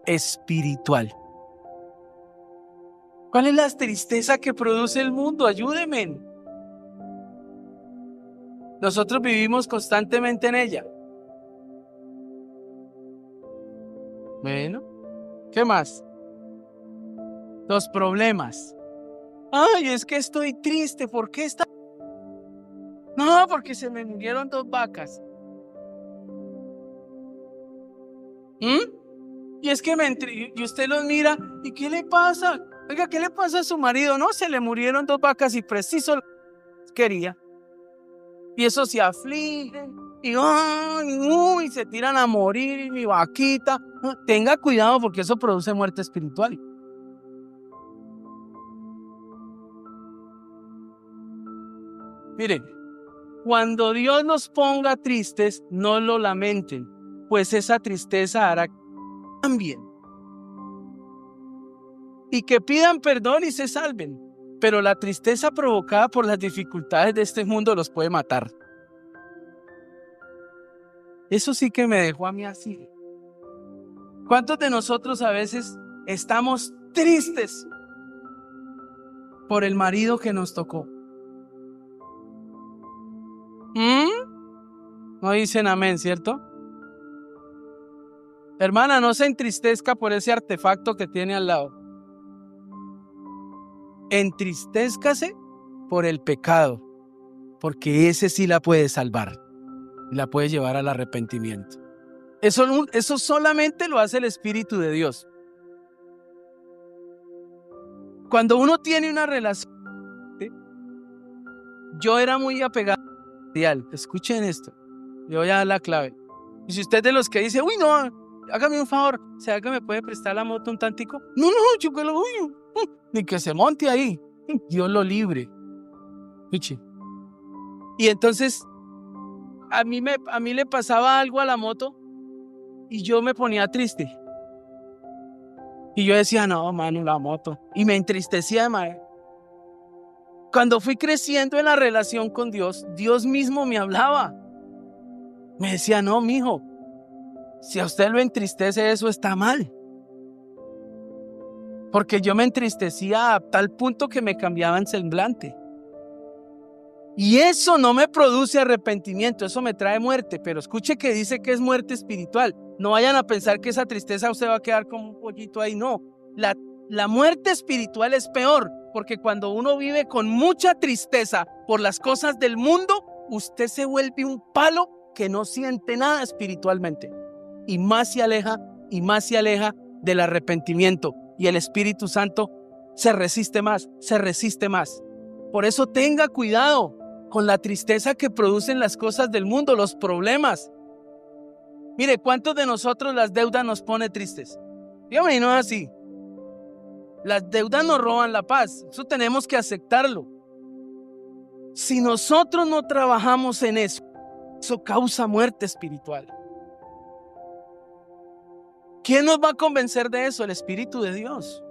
espiritual. ¿Cuál es la tristeza que produce el mundo? Ayúdenme. Nosotros vivimos constantemente en ella. Bueno, ¿qué más? Los problemas. Ay, es que estoy triste. ¿Por qué está? No, porque se me murieron 2 vacas. Y es que y usted los mira, ¿y qué le pasa? Oiga, ¿qué le pasa a su marido? No, se le murieron 2 vacas y preciso quería. Y eso se aflige y se tiran a morir, y mi vaquita. No, tenga cuidado, porque eso produce muerte espiritual. Miren, cuando Dios nos ponga tristes, no lo lamenten, pues esa tristeza hará que cambien y que pidan perdón y se salven. Pero la tristeza provocada por las dificultades de este mundo los puede matar. Eso sí que me dejó a mí así. ¿Cuántos de nosotros a veces estamos tristes por el marido que nos tocó? No dicen amén, ¿cierto? Hermana, no se entristezca por ese artefacto que tiene al lado. Entristézcase por el pecado, porque ese sí la puede salvar y la puede llevar al arrepentimiento. Eso solamente lo hace el Espíritu de Dios. Cuando uno tiene una relación, yo era muy apegado al material. Escuchen esto, le voy a dar la clave. Y si usted es de los que dice, uy, no, hágame un favor, ¿será que me puede prestar la moto un tantico? No, yo que lo uy, ni que se monte ahí. Dios lo libre. Y entonces a mí le pasaba algo a la moto y yo me ponía triste. Y yo decía, no, mano, la moto. Y me entristecía, madre. Cuando fui creciendo en la relación con Dios, Dios mismo me hablaba. Me decía, no, mijo, si a usted lo entristece, eso está mal. Porque yo me entristecía a tal punto que me cambiaba en semblante. Y eso no me produce arrepentimiento, eso me trae muerte. Pero escuche que dice que es muerte espiritual. No vayan a pensar que esa tristeza usted va a quedar como un pollito ahí. No, la muerte espiritual es peor. Porque cuando uno vive con mucha tristeza por las cosas del mundo, usted se vuelve un palo que no siente nada espiritualmente. y más se aleja y más se aleja del arrepentimiento. Y el Espíritu Santo se resiste más, se resiste más. Por eso tenga cuidado con la tristeza que producen las cosas del mundo, los problemas. Mire, ¿cuántos de nosotros las deudas nos pone tristes? Dígame, no es así. Las deudas nos roban la paz. Eso tenemos que aceptarlo. Si nosotros no trabajamos en eso, eso causa muerte espiritual. ¿Quién nos va a convencer de eso? El Espíritu de Dios.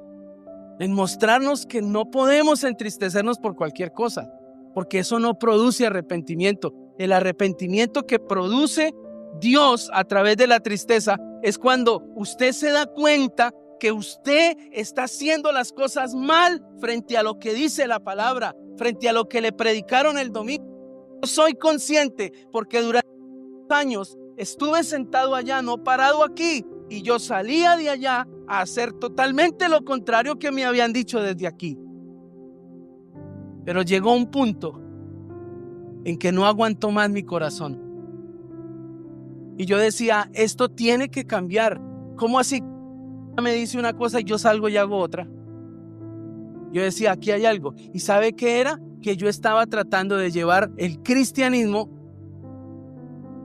En mostrarnos que no podemos entristecernos por cualquier cosa, porque eso no produce arrepentimiento. El arrepentimiento que produce Dios a través de la tristeza es cuando usted se da cuenta que usted está haciendo las cosas mal frente a lo que dice la palabra, frente a lo que le predicaron el domingo. Yo soy consciente porque durante años estuve sentado allá, no parado aquí, y yo salía de allá a hacer totalmente lo contrario que me habían dicho desde aquí. Pero llegó un punto en que no aguantó más mi corazón. Y yo decía, esto tiene que cambiar. ¿Cómo así? Me dice una cosa y yo salgo y hago otra. Yo decía, aquí hay algo. ¿Y sabe qué era? Que yo estaba tratando de llevar el cristianismo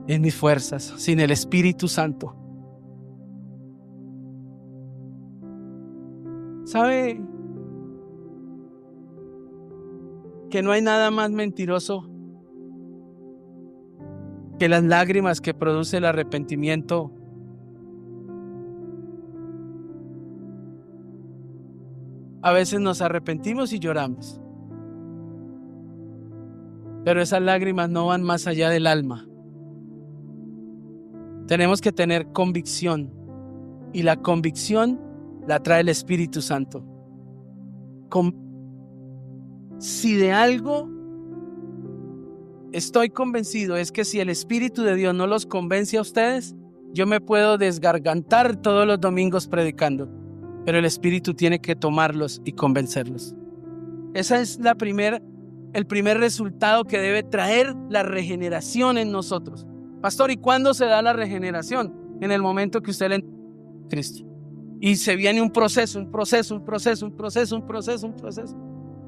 en mis fuerzas, sin el Espíritu Santo. ¿Sabe que no hay nada más mentiroso que las lágrimas que produce el arrepentimiento? A veces nos arrepentimos y lloramos, pero esas lágrimas no van más allá del alma. Tenemos que tener convicción, y la convicción la trae el Espíritu Santo. Si de algo estoy convencido es que si el Espíritu de Dios no los convence a ustedes, yo me puedo desgargantar todos los domingos predicando, pero el Espíritu tiene que tomarlos y convencerlos. Ese es el primer resultado que debe traer la regeneración en nosotros. Pastor, ¿y cuándo se da la regeneración? En el momento que usted le entrega a Cristo. Y se viene un proceso.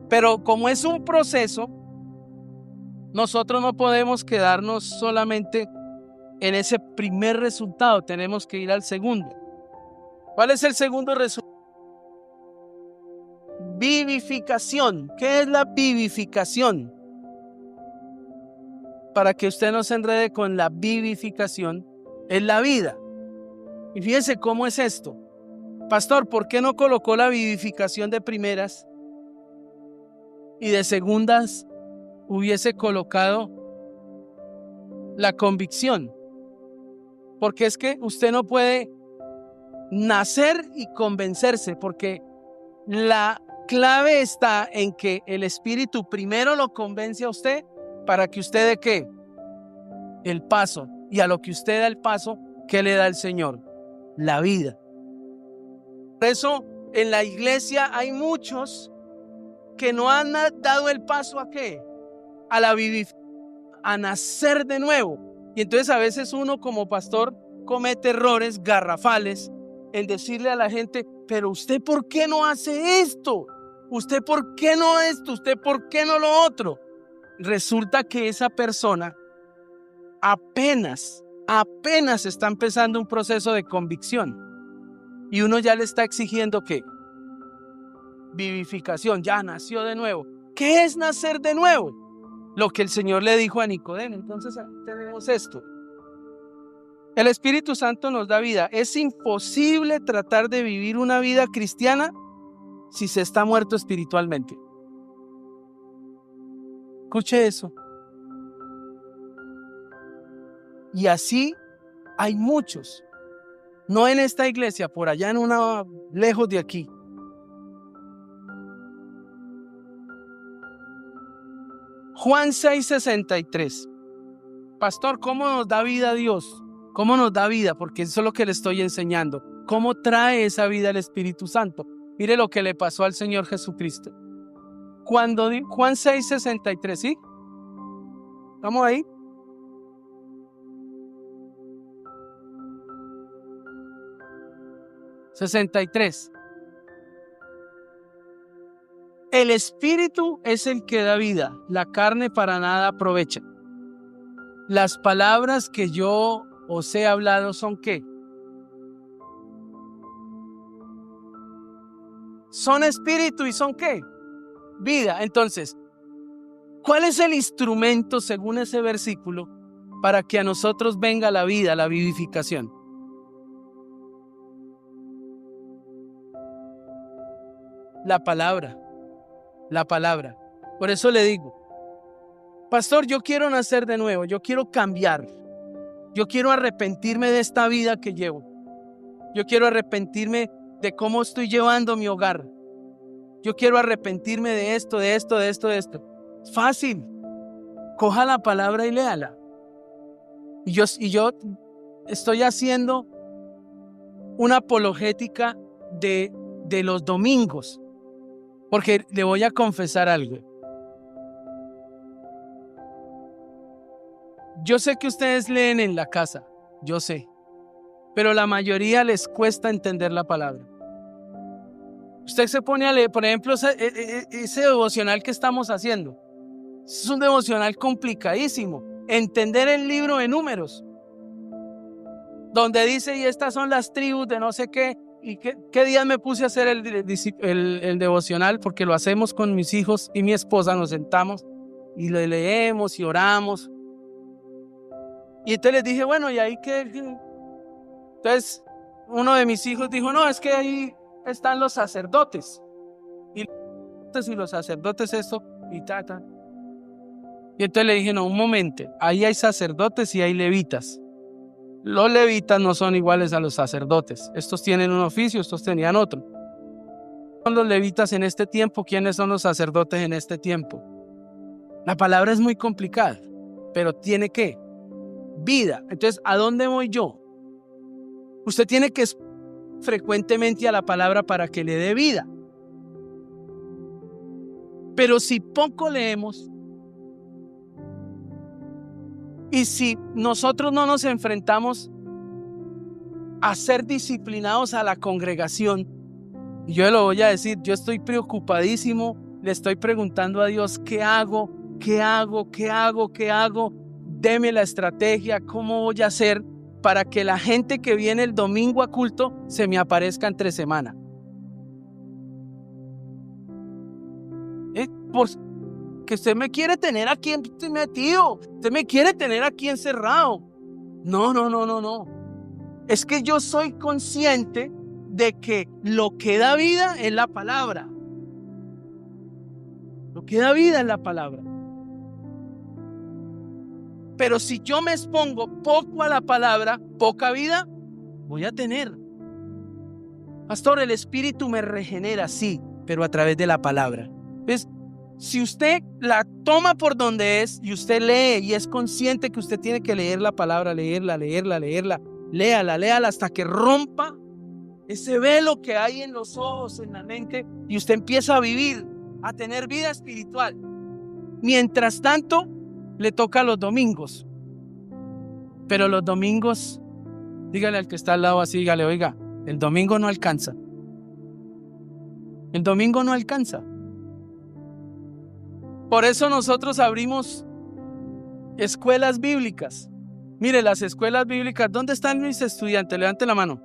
Pero como es un proceso, nosotros no podemos quedarnos solamente en ese primer resultado. Tenemos que ir al segundo. ¿Cuál es el segundo resultado? Vivificación. ¿Qué es la vivificación? Para que usted no se enrede con la vivificación, es la vida. Y fíjense cómo es esto. Pastor, ¿por qué no colocó la vivificación de primeras y de segundas hubiese colocado la convicción? Porque es que usted no puede nacer y convencerse, porque la clave está en que el Espíritu primero lo convence a usted para que usted dé ¿qué? El paso. Y a lo que usted da el paso, ¿qué le da el Señor? La vida. Por eso en la iglesia hay muchos que no han dado el paso ¿a qué? A la vivificación, a nacer de nuevo. Y entonces a veces uno como pastor comete errores garrafales en decirle a la gente, pero usted ¿por qué no hace esto? ¿Usted por qué no esto? ¿Usted por qué no lo otro? Resulta que esa persona apenas está empezando un proceso de convicción. Y uno ya le está exigiendo ¿qué? Vivificación, ya nació de nuevo. ¿Qué es nacer de nuevo? Lo que el Señor le dijo a Nicodemo. Entonces tenemos esto. El Espíritu Santo nos da vida. Es imposible tratar de vivir una vida cristiana si se está muerto espiritualmente. Escuche eso. Y así hay muchos. No en esta iglesia, por allá en una lejos de aquí. Juan 6:63. Pastor, ¿cómo nos da vida Dios? ¿Cómo nos da vida? Porque eso es lo que le estoy enseñando. ¿Cómo trae esa vida el Espíritu Santo? Mire lo que le pasó al Señor Jesucristo. Cuando Juan 6:63, ¿sí? ¿Estamos ahí? 63. El espíritu es el que da vida, la carne para nada aprovecha. Las palabras que yo os he hablado son ¿qué? Son espíritu y son ¿qué? Vida. Entonces, ¿cuál es el instrumento según ese versículo para que a nosotros venga la vida, la vivificación? La palabra. La palabra. Por eso le digo, pastor, yo quiero nacer de nuevo, yo quiero cambiar, yo quiero arrepentirme de esta vida que llevo, yo quiero arrepentirme de cómo estoy llevando mi hogar, yo quiero arrepentirme de esto, de esto, de esto, de esto. Es fácil, coja la palabra y léala. Y yo estoy haciendo una apologética de los domingos. Porque le voy a confesar algo. Yo sé que ustedes leen en la casa, yo sé, pero la mayoría les cuesta entender la palabra. Usted se pone a leer, por ejemplo, ese devocional que estamos haciendo. Es un devocional complicadísimo. Entender el libro de Números, donde dice, y estas son las tribus de no sé qué. ¿Y qué día me puse a hacer el devocional? Porque lo hacemos con mis hijos y mi esposa, nos sentamos y lo leemos y oramos. Y entonces les dije, bueno, ¿y ahí qué? Entonces uno de mis hijos dijo, no, es que ahí están los sacerdotes. Y los sacerdotes esto y ta. Y entonces le dije, no, un momento, ahí hay sacerdotes y hay levitas. Los levitas no son iguales a los sacerdotes. Estos tienen un oficio, estos tenían otro. Son los levitas en este tiempo. ¿Quiénes son los sacerdotes en este tiempo? La palabra es muy complicada, pero tiene ¿qué? Vida. Entonces, ¿a dónde voy yo? Usted tiene que frecuentemente a la palabra para que le dé vida. Pero si poco leemos, y si nosotros no nos enfrentamos a ser disciplinados a la congregación, y yo lo voy a decir, yo estoy preocupadísimo, le estoy preguntando a Dios, ¿qué hago? ¿Qué hago? ¿Qué hago? ¿Qué hago? Deme la estrategia, ¿cómo voy a hacer para que la gente que viene el domingo a culto se me aparezca entre semana? Que usted me quiere tener aquí metido, usted me quiere tener aquí encerrado. No. Es que yo soy consciente de que lo que da vida es la palabra. Lo que da vida es la palabra. Pero si yo me expongo poco a la palabra, poca vida voy a tener. Pastor, el Espíritu me regenera, sí, pero a través de la palabra. ¿Ves? Si usted la toma por donde es y usted lee y es consciente que usted tiene que leer la palabra, léala, léala hasta que rompa ese velo que hay en los ojos, en la mente, y usted empieza a vivir, a tener vida espiritual. Mientras tanto, le toca los domingos. Pero los domingos, dígale al que está al lado así, dígale, oiga, el domingo no alcanza. El domingo no alcanza. Por eso nosotros abrimos escuelas bíblicas. Mire, las escuelas bíblicas, ¿dónde están mis estudiantes? Levanten la mano.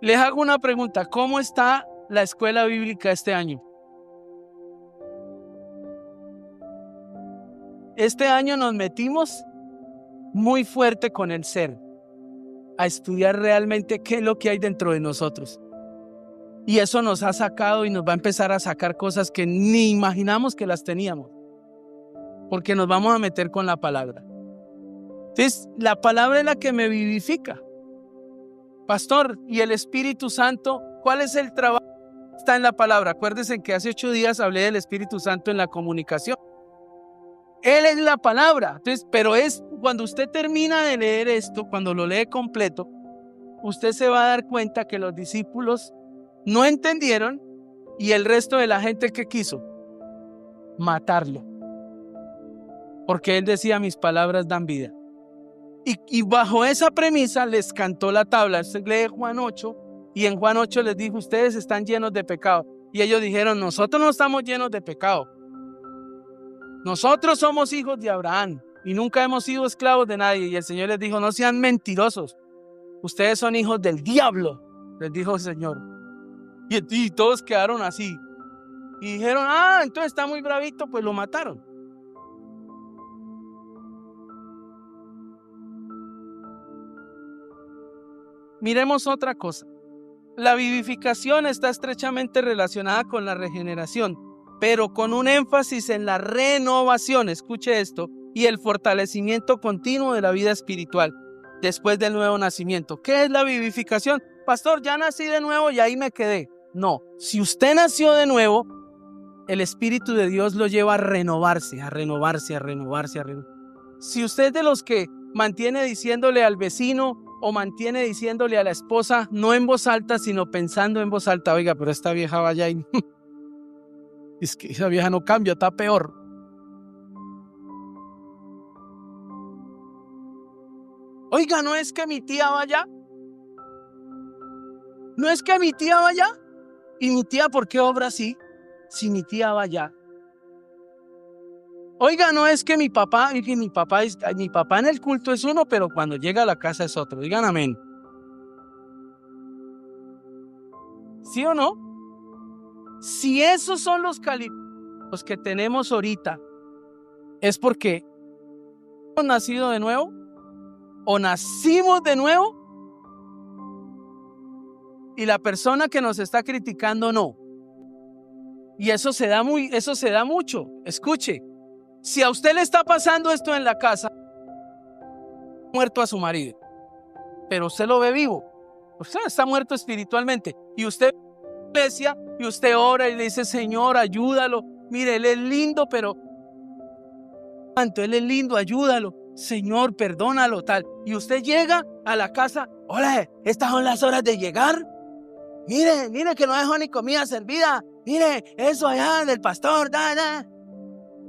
Les hago una pregunta, ¿cómo está la escuela bíblica este año? Este año nos metimos muy fuerte con el ser, a estudiar realmente qué es lo que hay dentro de nosotros. Y eso nos ha sacado y nos va a empezar a sacar cosas que ni imaginamos que las teníamos. Porque nos vamos a meter con la palabra. Entonces, la palabra es la que me vivifica. Pastor, ¿y el Espíritu Santo? ¿Cuál es el trabajo? Está en la palabra. Acuérdense que hace 8 días hablé del Espíritu Santo en la comunicación. Él es la palabra. Entonces, pero es cuando usted termina de leer esto, cuando lo lee completo, usted se va a dar cuenta que los discípulos no entendieron y el resto de la gente que quiso matarlo. Porque él decía, mis palabras dan vida. Y bajo esa premisa les cantó la tabla. Usted lee Juan 8 y en Juan 8 les dijo, ustedes están llenos de pecado. Y ellos dijeron, nosotros no estamos llenos de pecado. Nosotros somos hijos de Abraham y nunca hemos sido esclavos de nadie. Y el Señor les dijo, no sean mentirosos. Ustedes son hijos del diablo, les dijo el Señor. Y todos quedaron así. Y dijeron, entonces está muy bravito, pues lo mataron. Miremos otra cosa. La vivificación está estrechamente relacionada con la regeneración, pero con un énfasis en la renovación, escuche esto, y el fortalecimiento continuo de la vida espiritual después del nuevo nacimiento. ¿Qué es la vivificación? Pastor, ya nací de nuevo y ahí me quedé. No, si usted nació de nuevo, el Espíritu de Dios lo lleva a renovarse, a renovarse, a renovarse, a renovarse. Si usted es de los que mantiene diciéndole al vecino o mantiene diciéndole a la esposa, no en voz alta, sino pensando en voz alta, oiga, pero esta vieja vaya y... es que esa vieja no cambia, está peor. Oiga, ¿no es que mi tía vaya? ¿No es que mi tía vaya? ¿Y mi tía por qué obra así? Si mi tía vaya. Oiga, no es que mi papá en el culto es uno, pero cuando llega a la casa es otro. Digan amén. ¿Sí o no? Si esos son los que tenemos ahorita, es porque hemos nacido de nuevo o nacimos de nuevo y la persona que nos está criticando no. Y eso se da mucho. Escuche. Si a usted le está pasando esto en la casa, muerto a su marido, pero usted lo ve vivo, usted está muerto espiritualmente, y usted va a la iglesia y usted ora y le dice, Señor, ayúdalo, mire, él es lindo, pero él es lindo, ayúdalo, Señor, perdónalo, tal, y usted llega a la casa, hola, estas son las horas de llegar, mire que no dejó ni comida servida, mire, eso allá del pastor,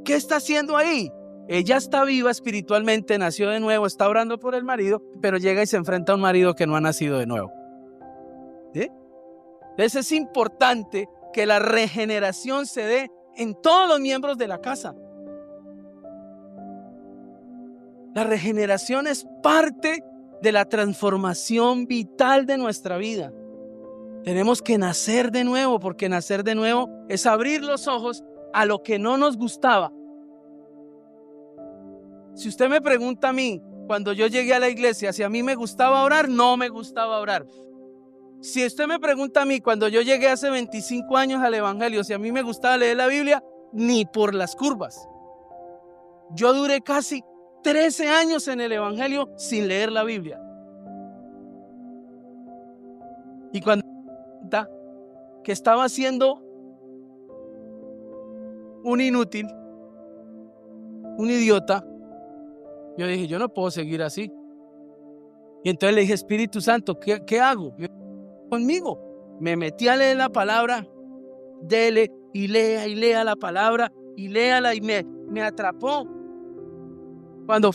¿qué está haciendo ahí? Ella está viva espiritualmente, nació de nuevo, está orando por el marido, pero llega y se enfrenta a un marido que no ha nacido de nuevo. ¿Sí? Entonces es importante que la regeneración se dé en todos los miembros de la casa. La regeneración es parte de la transformación vital de nuestra vida. Tenemos que nacer de nuevo, porque nacer de nuevo es abrir los ojos a lo que no nos gustaba. Si usted me pregunta a mí, cuando yo llegué a la iglesia, si a mí me gustaba orar, no me gustaba orar. Si usted me pregunta a mí, cuando yo llegué hace 25 años al evangelio, si a mí me gustaba leer la Biblia, ni por las curvas. Yo duré casi 13 años en el evangelio sin leer la Biblia. Y cuando que estaba haciendo un inútil, un idiota, yo dije, yo no puedo seguir así. Y entonces le dije, Espíritu Santo, ¿qué hago? Conmigo. Me metí a leer la palabra, dele y lea la palabra y léala, y me atrapó. Cuando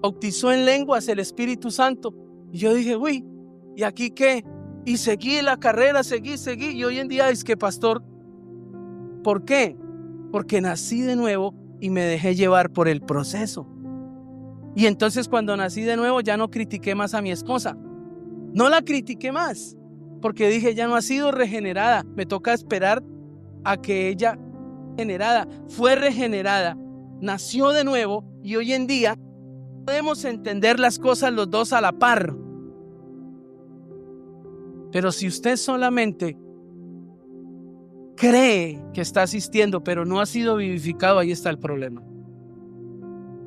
bautizó en lenguas el Espíritu Santo, y yo dije, uy, ¿y aquí qué? Y seguí la carrera, seguí, y hoy en día es que, pastor, ¿por qué? Porque nací de nuevo y me dejé llevar por el proceso. Y entonces cuando nací de nuevo ya no critiqué más a mi esposa. No la critiqué más, porque dije, ya no ha sido regenerada. Me toca esperar a que ella fue regenerada, nació de nuevo, y hoy en día podemos entender las cosas los dos a la par. Pero si usted solamente cree que está asistiendo, pero no ha sido vivificado, ahí está el problema.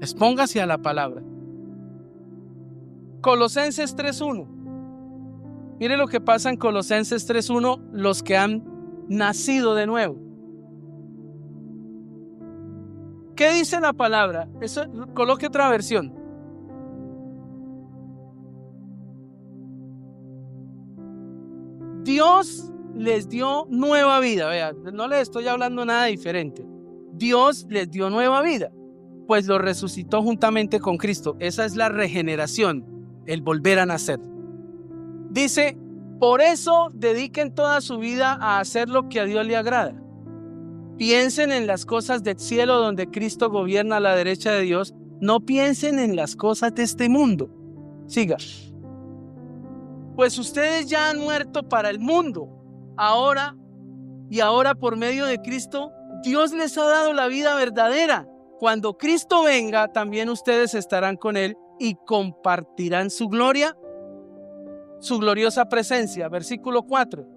Expóngase a la palabra. Colosenses 3:1. Mire lo que pasa en Colosenses 3:1, los que han nacido de nuevo. ¿Qué dice la palabra? Eso, coloque otra versión. Dios les dio nueva vida. Vea, no les estoy hablando nada diferente. Dios les dio nueva vida. pues lo resucitó juntamente con Cristo. Esa es la regeneración, el volver a nacer. Dice, por eso dediquen toda su vida a hacer lo que a Dios le agrada. Piensen en las cosas del cielo donde Cristo gobierna a la derecha de Dios. No piensen en las cosas de este mundo. Siga. Pues ustedes ya han muerto para el mundo. Ahora por medio de Cristo, Dios les ha dado la vida verdadera. Cuando Cristo venga, también ustedes estarán con Él y compartirán su gloria, su gloriosa presencia. Versículo 4.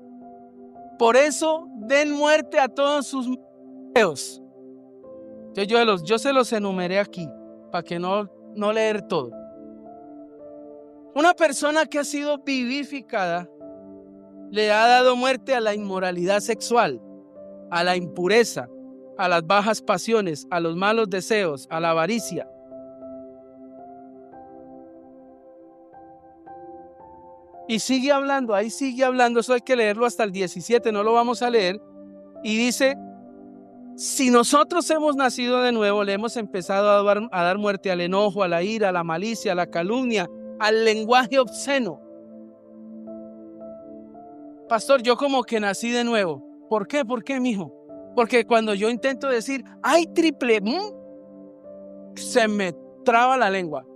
Por eso den muerte a todos sus deseos. Yo se los enumeré aquí para que no leer todo. Una persona que ha sido vivificada le ha dado muerte a la inmoralidad sexual, a la impureza, a las bajas pasiones, a los malos deseos, a la avaricia. Y sigue hablando, ahí sigue hablando, eso hay que leerlo hasta el 17, no lo vamos a leer. Y dice, si nosotros hemos nacido de nuevo, le hemos empezado a dar muerte al enojo, a la ira, a la malicia, a la calumnia, al lenguaje obsceno. Pastor, yo como que nací de nuevo. ¿Por qué? ¿Por qué, mijo? Porque cuando yo intento decir, ¡ay, triple! Se me traba la lengua.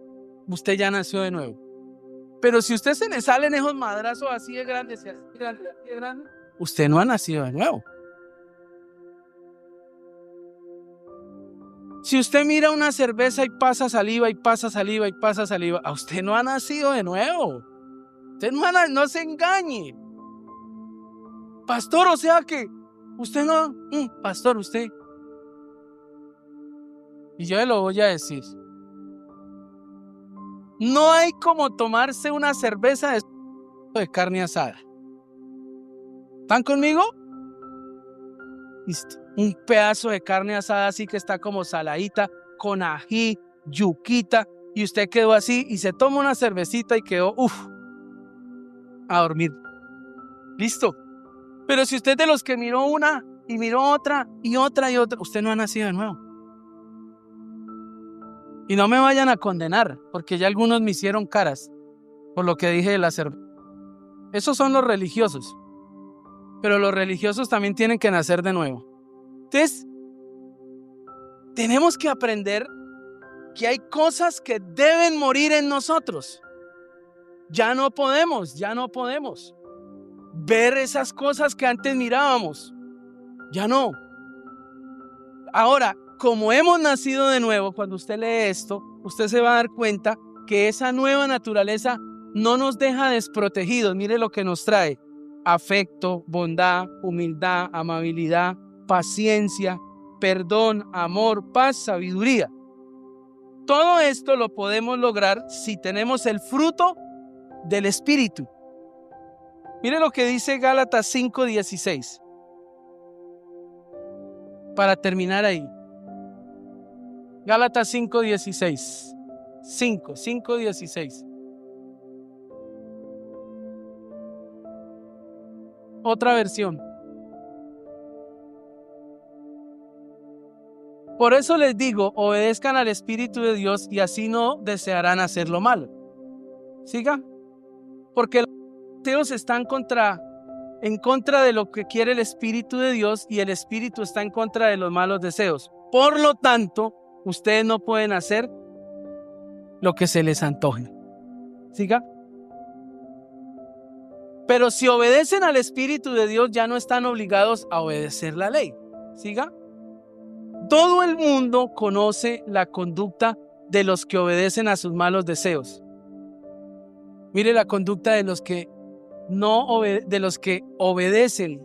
Usted ya nació de nuevo. Pero si usted se le salen esos madrazos así de grandes, así de grandes, así de grandes, usted no ha nacido de nuevo. Si usted mira una cerveza y pasa saliva, y pasa saliva, y pasa saliva, a usted no ha nacido de nuevo. Usted no se engañe. Pastor, o sea que usted no, pastor, usted. Y yo le lo voy a decir. No hay como tomarse una cerveza de carne asada. ¿Están conmigo? Listo. Un pedazo de carne asada así que está como saladita, con ají, yuquita, y usted quedó así y se toma una cervecita y quedó, a dormir. Listo. Pero si usted es de los que miró una y miró otra y otra y otra, usted no ha nacido de nuevo. Y no me vayan a condenar, porque ya algunos me hicieron caras por lo que dije de la cerveza. Esos son los religiosos. Pero los religiosos también tienen que nacer de nuevo. Entonces, tenemos que aprender que hay cosas que deben morir en nosotros. Ya no podemos ver esas cosas que antes mirábamos. Ya no. Ahora, como hemos nacido de nuevo, cuando usted lee esto, usted se va a dar cuenta que esa nueva naturaleza no nos deja desprotegidos. Mire lo que nos trae: afecto, bondad, humildad, amabilidad, paciencia, perdón, amor, paz, sabiduría. Todo esto lo podemos lograr si tenemos el fruto del Espíritu. Mire lo que dice Gálatas 5:16. Para terminar ahí. Gálatas 5:16. 5:16. Otra versión. Por eso les digo, obedezcan al Espíritu de Dios y así no desearán hacer lo malo. ¿Siga? Porque los deseos están en contra de lo que quiere el Espíritu de Dios y el Espíritu está en contra de los malos deseos. Por lo tanto, ustedes no pueden hacer lo que se les antoje. ¿Siga? Pero si obedecen al Espíritu de Dios, ya no están obligados a obedecer la ley. ¿Siga? Todo el mundo conoce la conducta de los que obedecen a sus malos deseos. Mire la conducta de los que obedecen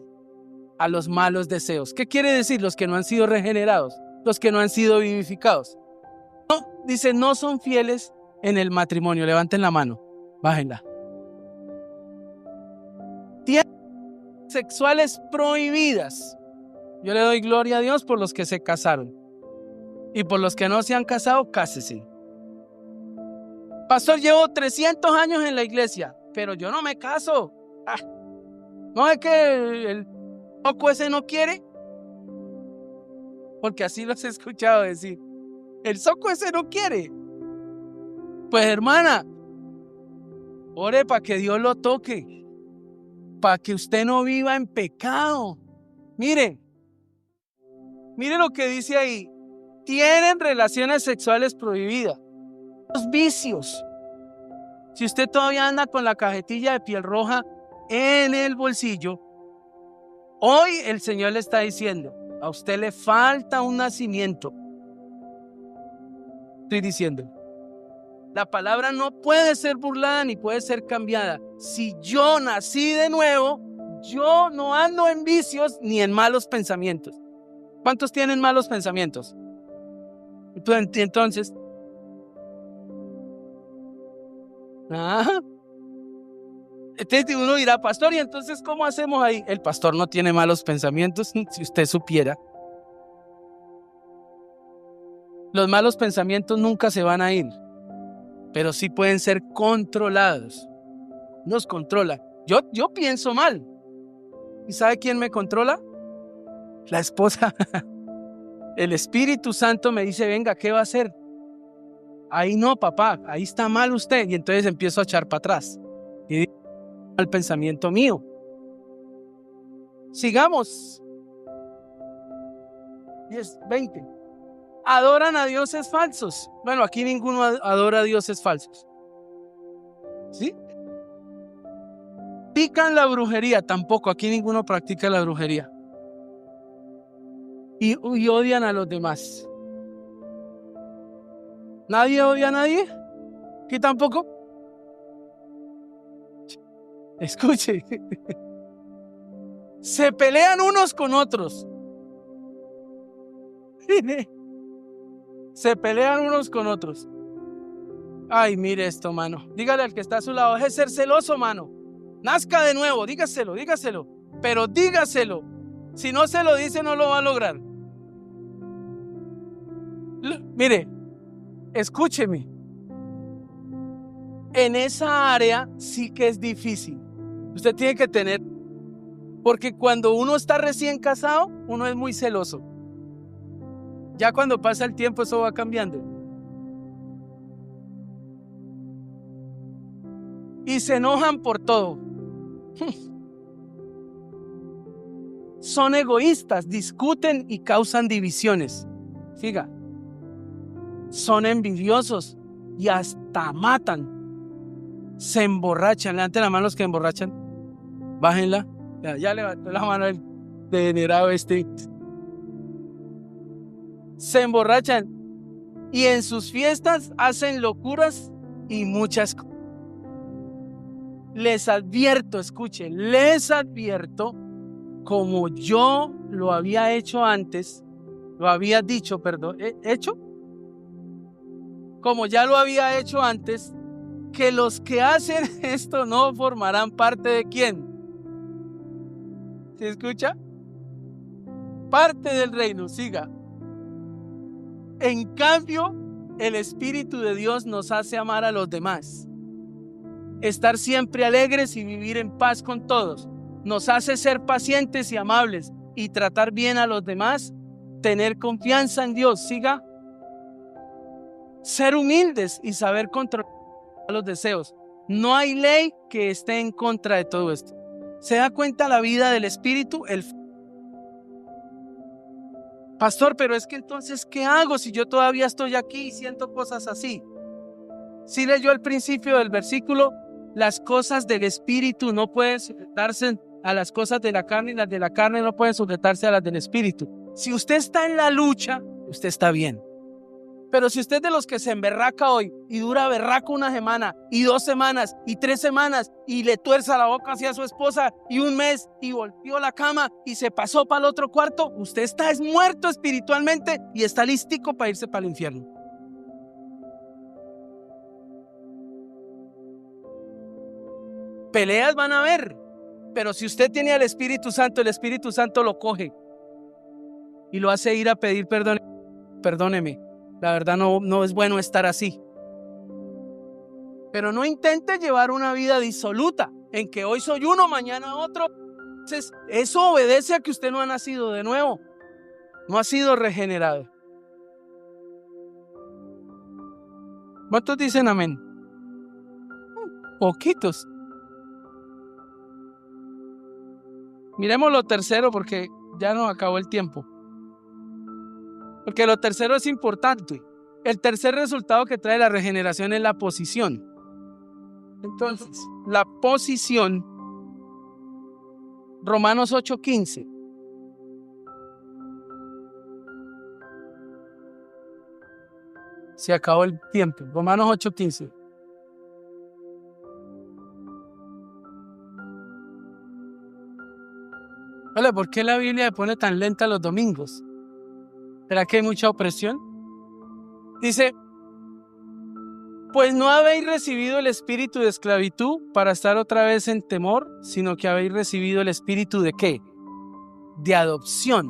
a los malos deseos. ¿Qué quiere decir? Los que no han sido regenerados, los que no han sido vivificados. No, dice, no son fieles en el matrimonio. Levanten la mano, bájenla. Tienen sexuales prohibidas. Yo le doy gloria a Dios por los que se casaron. Y por los que no se han casado, cásese. Pastor, llevo 300 años en la iglesia, pero yo no me caso. ¿No es que el loco ese no quiere? Porque así los he escuchado decir. El zoco ese no quiere. Pues hermana, ore para que Dios lo toque, para que usted no viva en pecado. Mire lo que dice ahí. Tienen relaciones sexuales prohibidas. Los vicios. Si usted todavía anda con la cajetilla de piel roja en el bolsillo, hoy el Señor le está diciendo, a usted le falta un nacimiento. Estoy diciendo, la palabra no puede ser burlada ni puede ser cambiada. Si yo nací de nuevo, yo no ando en vicios ni en malos pensamientos. ¿Cuántos tienen malos pensamientos? Entonces, uno dirá, pastor, ¿y entonces cómo hacemos ahí? El pastor no tiene malos pensamientos, si usted supiera. Los malos pensamientos nunca se van a ir, pero sí pueden ser controlados. Nos controla. Yo pienso mal. ¿Y sabe quién me controla? La esposa. El Espíritu Santo me dice, venga, ¿qué va a hacer? Ahí no, papá, ahí está mal usted. Y entonces empiezo a echar para atrás. Y digo, el pensamiento mío. Sigamos. 20. Adoran a dioses falsos. Bueno, aquí ninguno adora a dioses falsos. ¿Sí? Practican la brujería. Tampoco, aquí ninguno practica la brujería. Y odian a los demás. ¿Nadie odia a nadie? ¿Aquí tampoco? Escuche. Se pelean unos con otros. Se pelean unos con otros. Ay, mire esto, mano. Dígale al que está a su lado, es ser celoso, mano. Nazca de nuevo, dígaselo. Pero dígaselo. Si no se lo dice, no lo va a lograr. Mire, escúcheme. En esa área sí que es difícil. Usted tiene que tener, porque cuando uno está recién casado, uno es muy celoso. Ya cuando pasa el tiempo eso va cambiando. Y se enojan por todo. Son egoístas, discuten y causan divisiones. Siga. Son envidiosos y hasta matan. Se emborrachan. Levanten la mano los que emborrachan. Bájenla. Ya levantó la mano el degenerado este. Se emborrachan y en sus fiestas hacen locuras y muchas cosas. Les advierto, escuchen, les advierto, como yo lo había hecho antes, lo había dicho, perdón, ¿hecho? Como ya lo había hecho antes, que los que hacen esto no formarán parte de ¿quién? ¿Se escucha? Parte del reino, siga. En cambio, el Espíritu de Dios nos hace amar a los demás, estar siempre alegres y vivir en paz con todos. Nos hace ser pacientes y amables y tratar bien a los demás, tener confianza en Dios, siga. Ser humildes y saber controlar los deseos. No hay ley que esté en contra de todo esto. ¿Se da cuenta la vida del Espíritu? Pastor, pero es que entonces, ¿qué hago si yo todavía estoy aquí y siento cosas así? Sí leyó al principio del versículo, las cosas del Espíritu no pueden sujetarse a las cosas de la carne y las de la carne no pueden sujetarse a las del Espíritu. Si usted está en la lucha, usted está bien. Pero si usted es de los que se emberraca hoy y dura berraco una semana y 2 semanas y 3 semanas y le tuerza la boca hacia su esposa y 1 mes y volteó la cama y se pasó para el otro cuarto, usted está muerto espiritualmente y está listico para irse para el infierno. Peleas van a haber, pero si usted tiene al Espíritu Santo, el Espíritu Santo lo coge y lo hace ir a pedir perdón. Perdóneme. La verdad no es bueno estar así. Pero no intente llevar una vida disoluta, en que hoy soy uno, mañana otro. Entonces, eso obedece a que usted no ha nacido de nuevo, no ha sido regenerado. ¿Cuántos dicen amén? Poquitos. Miremos lo tercero porque ya nos acabó el tiempo. Porque lo tercero es importante. El tercer resultado que trae la regeneración es la posición. Entonces, la posición, Romanos 8:15. Se acabó el tiempo. Romanos 8:15. Hola, ¿por qué la Biblia se pone tan lenta los domingos? ¿Será que hay mucha opresión? Dice, pues no habéis recibido el espíritu de esclavitud para estar otra vez en temor, sino que habéis recibido el espíritu ¿de qué? De adopción.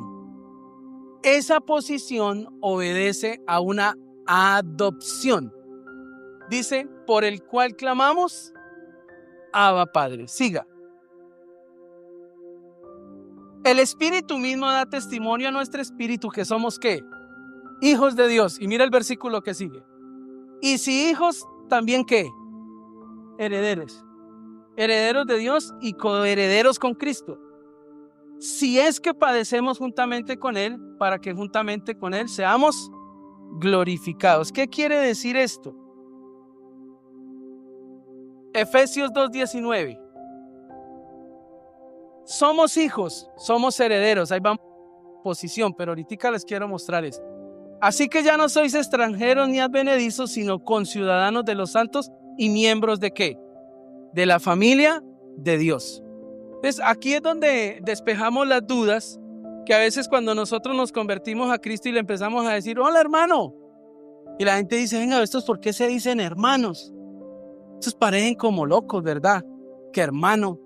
Esa posición obedece a una adopción. Dice, por el cual clamamos, Abba Padre. Siga. El Espíritu mismo da testimonio a nuestro espíritu que somos ¿qué? Hijos de Dios. Y mira el versículo que sigue. Y si hijos, también ¿qué? Herederos. Herederos de Dios y coherederos con Cristo. Si es que padecemos juntamente con Él, para que juntamente con Él seamos glorificados. ¿Qué quiere decir esto? Efesios 2:19. Somos hijos, somos herederos. Ahí vamos a posición, pero ahorita les quiero mostrar esto. Así que ya no sois extranjeros ni advenedizos, sino conciudadanos de los santos y miembros ¿de qué? De la familia de Dios. Entonces, aquí es donde despejamos las dudas que a veces cuando nosotros nos convertimos a Cristo y le empezamos a decir, hola hermano. Y la gente dice, venga, ¿estos por qué se dicen hermanos? Estos parecen como locos, ¿verdad? Que hermano.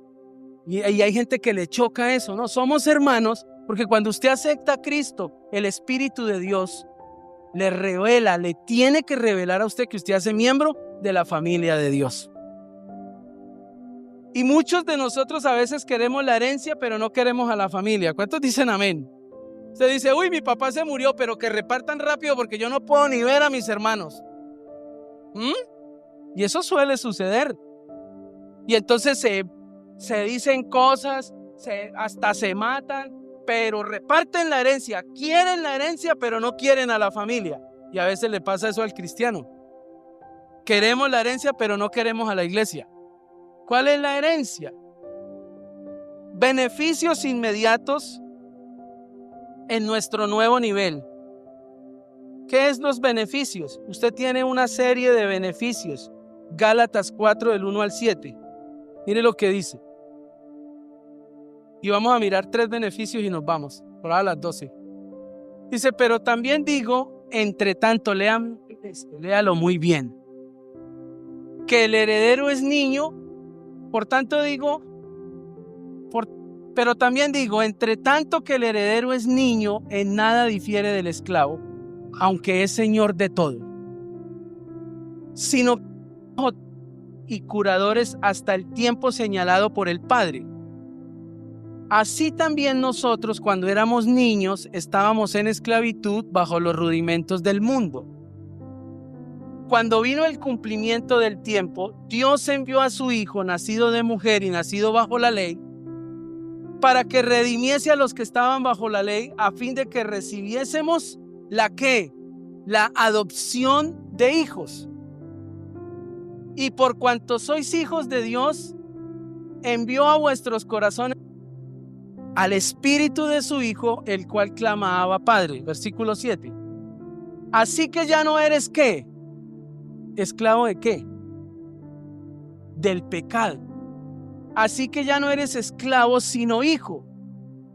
Y hay gente que le choca eso, ¿no? Somos hermanos porque cuando usted acepta a Cristo, el Espíritu de Dios le revela, le tiene que revelar a usted que usted hace miembro de la familia de Dios. Y muchos de nosotros a veces queremos la herencia, pero no queremos a la familia. ¿Cuántos dicen amén? Usted dice, uy, mi papá se murió, pero que repartan rápido porque yo no puedo ni ver a mis hermanos. Y eso suele suceder. Y entonces se dicen cosas, hasta se matan, pero reparten la herencia. Quieren la herencia, pero no quieren a la familia. Y a veces le pasa eso al cristiano. Queremos la herencia, pero no queremos a la iglesia. ¿Cuál es la herencia? Beneficios inmediatos en nuestro nuevo nivel. ¿Qué es los beneficios? Usted tiene una serie de beneficios. Gálatas 4 del 1 al 7. Mire lo que dice. Y vamos a mirar 3 beneficios y nos vamos. Por ahora a las 12. Dice, pero también digo, entre tanto, léalo muy bien, que el heredero es niño. Por tanto digo, pero también digo, entre tanto que el heredero es niño, en nada difiere del esclavo, aunque es señor de todo, sino y curadores hasta el tiempo señalado por el Padre. Así también nosotros, cuando éramos niños, estábamos en esclavitud bajo los rudimentos del mundo. Cuando vino el cumplimiento del tiempo, Dios envió a su Hijo, nacido de mujer y nacido bajo la ley, para que redimiese a los que estaban bajo la ley, a fin de que recibiésemos la adopción de hijos. Y por cuanto sois hijos de Dios, envió a vuestros corazones al Espíritu de su Hijo, el cual clama Abba Padre. Versículo 7. Así que ya no eres ¿qué? ¿Esclavo de qué? Del pecado. Así que ya no eres esclavo, sino hijo.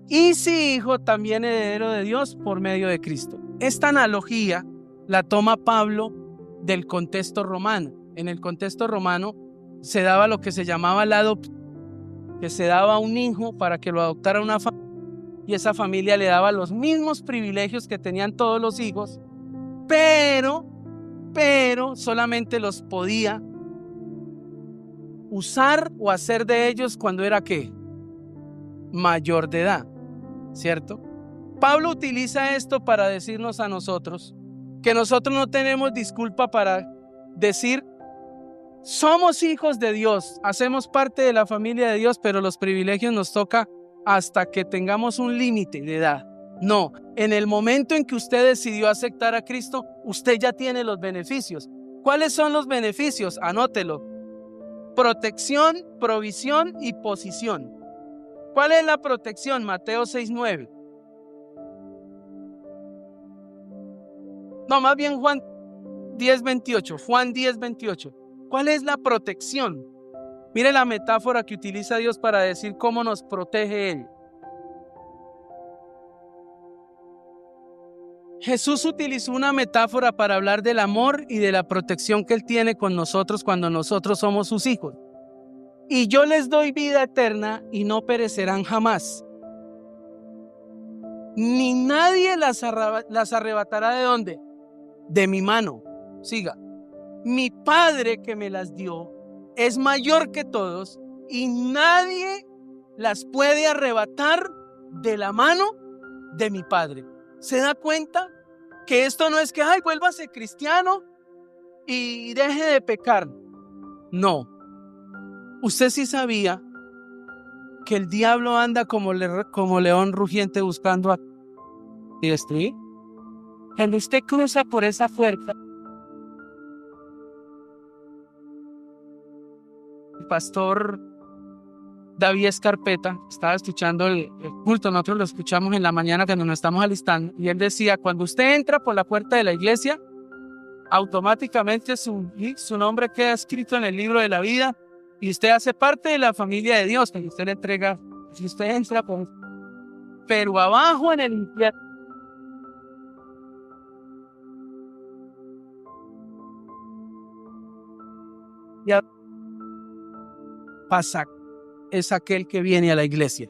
Y si hijo, también heredero de Dios por medio de Cristo. Esta analogía la toma Pablo del contexto romano. En el contexto romano se daba lo que se llamaba la adopción, que se daba a un hijo para que lo adoptara una familia, y esa familia le daba los mismos privilegios que tenían todos los hijos, pero solamente los podía usar o hacer de ellos cuando era ¿qué? Mayor de edad, ¿cierto? Pablo utiliza esto para decirnos a nosotros que nosotros no tenemos disculpa para decir, somos hijos de Dios, hacemos parte de la familia de Dios, pero los privilegios nos toca hasta que tengamos un límite de edad. No, en el momento en que usted decidió aceptar a Cristo, usted ya tiene los beneficios. ¿Cuáles son los beneficios? Anótelo. Protección, provisión y posición. ¿Cuál es la protección? Mateo 6:9. No, más bien Juan 10:28. Juan 10:28. ¿Cuál es la protección? Mire la metáfora que utiliza Dios para decir cómo nos protege Él. Jesús utilizó una metáfora para hablar del amor y de la protección que Él tiene con nosotros cuando nosotros somos sus hijos. Y yo les doy vida eterna y no perecerán jamás. Ni nadie las arrebatará ¿de dónde? De mi mano. Siga. Mi Padre que me las dio es mayor que todos y nadie las puede arrebatar de la mano de mi Padre. ¿Se da cuenta que esto no es que, ay, vuélvase cristiano y deje de pecar? No. Usted sí sabía que el diablo anda como león rugiente buscando a destruir. Cuando usted cruza por esa puerta, el pastor David Escarpeta estaba escuchando el culto, nosotros lo escuchamos en la mañana cuando nos estamos alistando, y él decía, cuando usted entra por la puerta de la iglesia, automáticamente su nombre queda escrito en el libro de la vida y usted hace parte de la familia de Dios, que usted le entrega, si usted entra por... Pero abajo en el infierno, ya pasa, es aquel que viene a la iglesia,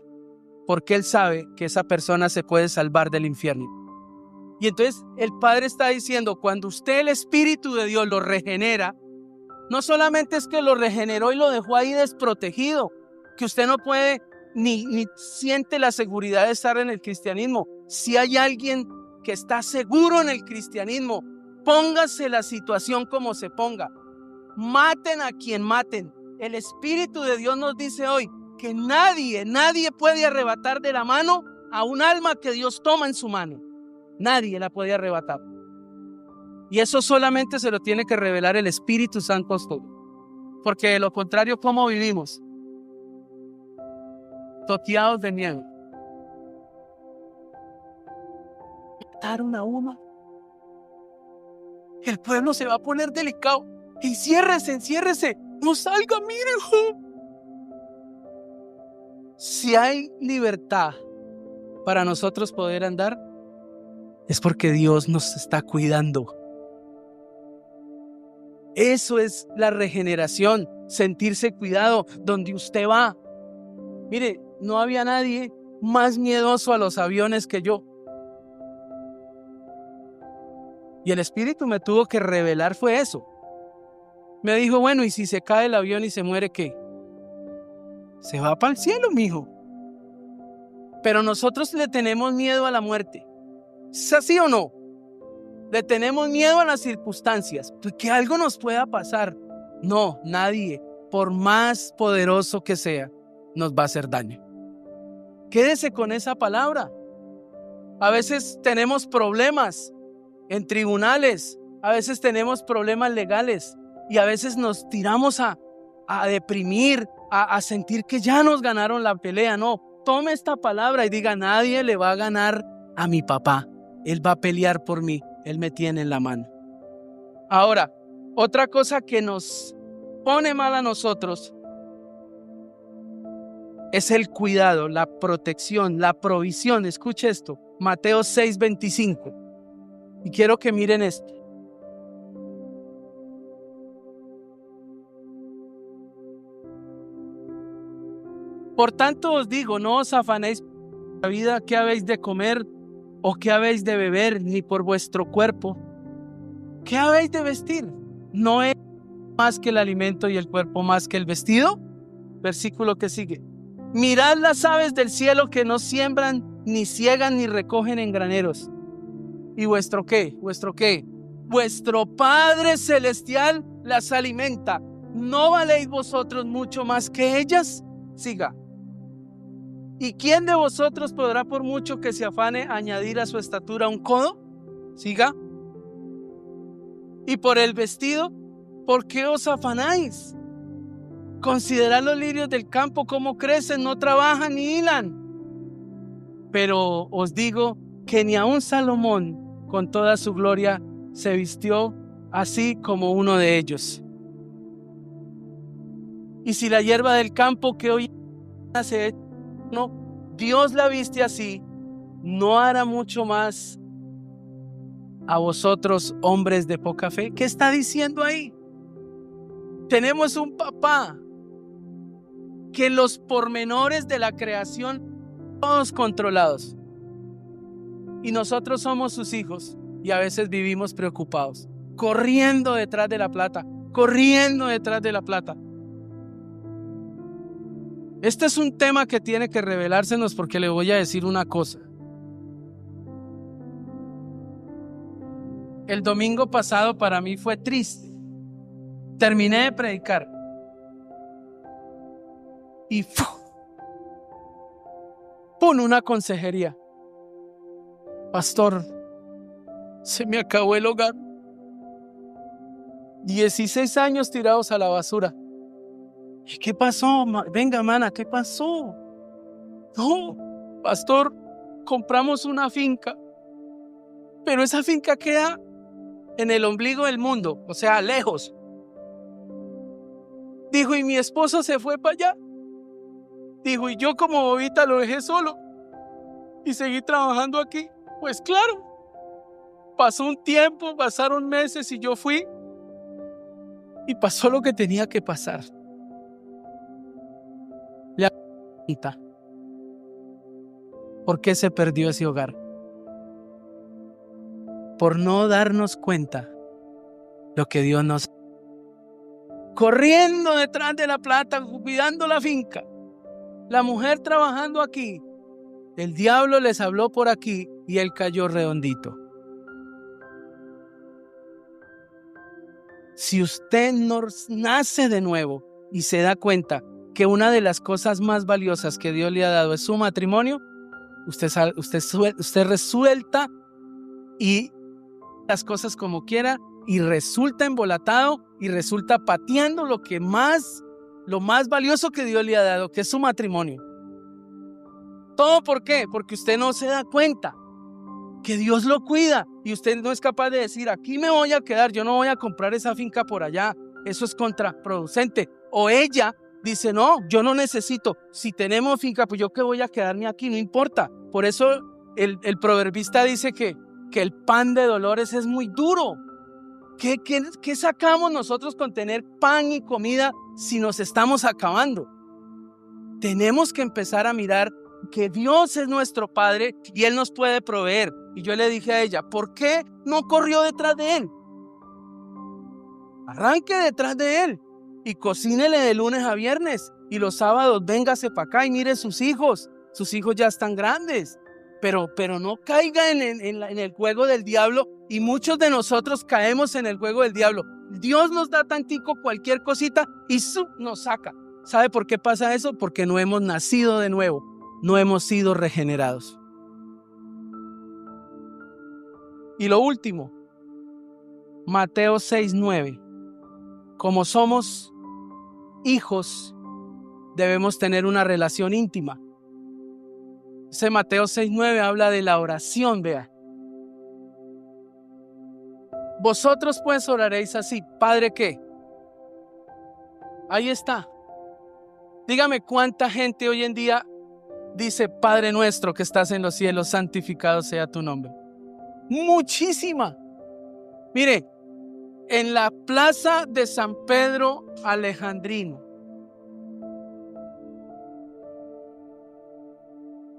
porque él sabe que esa persona se puede salvar del infierno. Y entonces el Padre está diciendo, cuando usted el Espíritu de Dios lo regenera, no solamente es que lo regeneró y lo dejó ahí desprotegido, que usted no puede ni siente la seguridad de estar en el cristianismo. Si hay alguien que está seguro en el cristianismo, póngase la situación como se ponga, maten a quien maten. El Espíritu de Dios nos dice hoy que nadie puede arrebatar de la mano a un alma que Dios toma en su mano. Nadie la puede arrebatar. Y eso solamente se lo tiene que revelar el Espíritu Santo a usted. Porque de lo contrario, ¿cómo vivimos? Toteados de miedo. Mataron a uno. El pueblo se va a poner delicado. Enciérrese. No salga, mire. Si hay libertad para nosotros poder andar, es porque Dios nos está cuidando. Eso es la regeneración, sentirse cuidado donde usted va. Mire, no había nadie más miedoso a los aviones que yo. Y el Espíritu me tuvo que revelar fue eso. Me dijo, bueno, ¿y si se cae el avión y se muere qué? Se va para el cielo, mijo. Pero nosotros le tenemos miedo a la muerte. ¿Es así o no? Le tenemos miedo a las circunstancias, pues que algo nos pueda pasar. No, nadie, por más poderoso que sea, nos va a hacer daño. Quédese con esa palabra. A veces tenemos problemas en tribunales, a veces tenemos problemas legales y a veces nos tiramos a deprimir, a sentir que ya nos ganaron la pelea. No, tome esta palabra y diga, nadie le va a ganar a mi papá. Él va a pelear por mí. Él me tiene en la mano. Ahora, otra cosa que nos pone mal a nosotros es el cuidado, la protección, la provisión. Escuche esto, Mateo 6:25. Y quiero que miren esto. Por tanto os digo, no os afanéis por la vida, qué habéis de comer o qué habéis de beber, ni por vuestro cuerpo, qué habéis de vestir. ¿No es más que el alimento y el cuerpo más que el vestido? Versículo que sigue. Mirad las aves del cielo que no siembran, ni ciegan, ni recogen en graneros. ¿Y vuestro qué? ¿Vuestro qué? vuestro Padre Celestial las alimenta. ¿No valéis vosotros mucho más que ellas? Siga. ¿Y quién de vosotros podrá, por mucho que se afane, añadir a su estatura un codo? Siga. Y por el vestido, ¿por qué os afanáis? Considerad los lirios del campo, cómo crecen, no trabajan ni hilan. Pero os digo que ni aun Salomón, con toda su gloria, se vistió así como uno de ellos. Y si la hierba del campo que hoy nace, no, Dios la viste así, ¿no hará mucho más a vosotros, hombres de poca fe? ¿Qué está diciendo ahí? Tenemos un papá que los pormenores de la creación, todos controlados. Y nosotros somos sus hijos y a veces vivimos preocupados, corriendo detrás de la plata, corriendo detrás de la plata. Este es un tema que tiene que revelársenos, porque le voy a decir una cosa. El domingo pasado para mí fue triste. Terminé de predicar y ¡pum! Una consejería. Pastor, se me acabó el hogar. 16 años tirados a la basura. ¿Y qué pasó? Venga, mana, ¿qué pasó? No, pastor, compramos una finca, pero esa finca queda en el ombligo del mundo, o sea, lejos. Dijo, y mi esposo se fue para allá. Dijo, y yo como bobita lo dejé solo y seguí trabajando aquí. Pues claro, pasó un tiempo, pasaron meses y yo fui y pasó lo que tenía que pasar. La pregunta, ¿por qué se perdió ese hogar? Por no darnos cuenta lo que Dios nos... Corriendo detrás de la plata, cuidando la finca. La mujer trabajando aquí. El diablo les habló por aquí y él cayó redondito. Si usted no nace de nuevo y se da cuenta que una de las cosas más valiosas que Dios le ha dado es su matrimonio, usted resuelta y las cosas como quiera y resulta embolatado y resulta pateando lo más valioso que Dios le ha dado, que es su matrimonio. ¿Todo por qué? Porque usted no se da cuenta que Dios lo cuida y usted no es capaz de decir, aquí me voy a quedar, yo no voy a comprar esa finca por allá, eso es contraproducente. O ella dice, no, yo no necesito, si tenemos finca, pues yo que voy a quedarme aquí, no importa. Por eso el proverbista dice que el pan de dolores es muy duro. ¿Qué sacamos nosotros con tener pan y comida si nos estamos acabando? Tenemos que empezar a mirar que Dios es nuestro Padre y Él nos puede proveer. Y yo le dije a ella, ¿por qué no corrió detrás de Él? Arranque detrás de Él y cocínele de lunes a viernes. Y los sábados véngase para acá y mire sus hijos. Sus hijos ya están grandes. Pero no caiga en el juego del diablo, y muchos de nosotros caemos en el juego del diablo. Dios nos da tantico cualquier cosita y nos saca. ¿Sabe por qué pasa eso? Porque no hemos nacido de nuevo, no hemos sido regenerados. Y lo último, Mateo 6:9. Como somos hijos, debemos tener una relación íntima. Ese Mateo 6:9 habla de la oración, vea. Vosotros pues oraréis así, Padre, ¿qué? Ahí está. Dígame cuánta gente hoy en día dice, Padre nuestro que estás en los cielos, santificado sea tu nombre. Muchísima. Mire, en la plaza de San Pedro Alejandrino,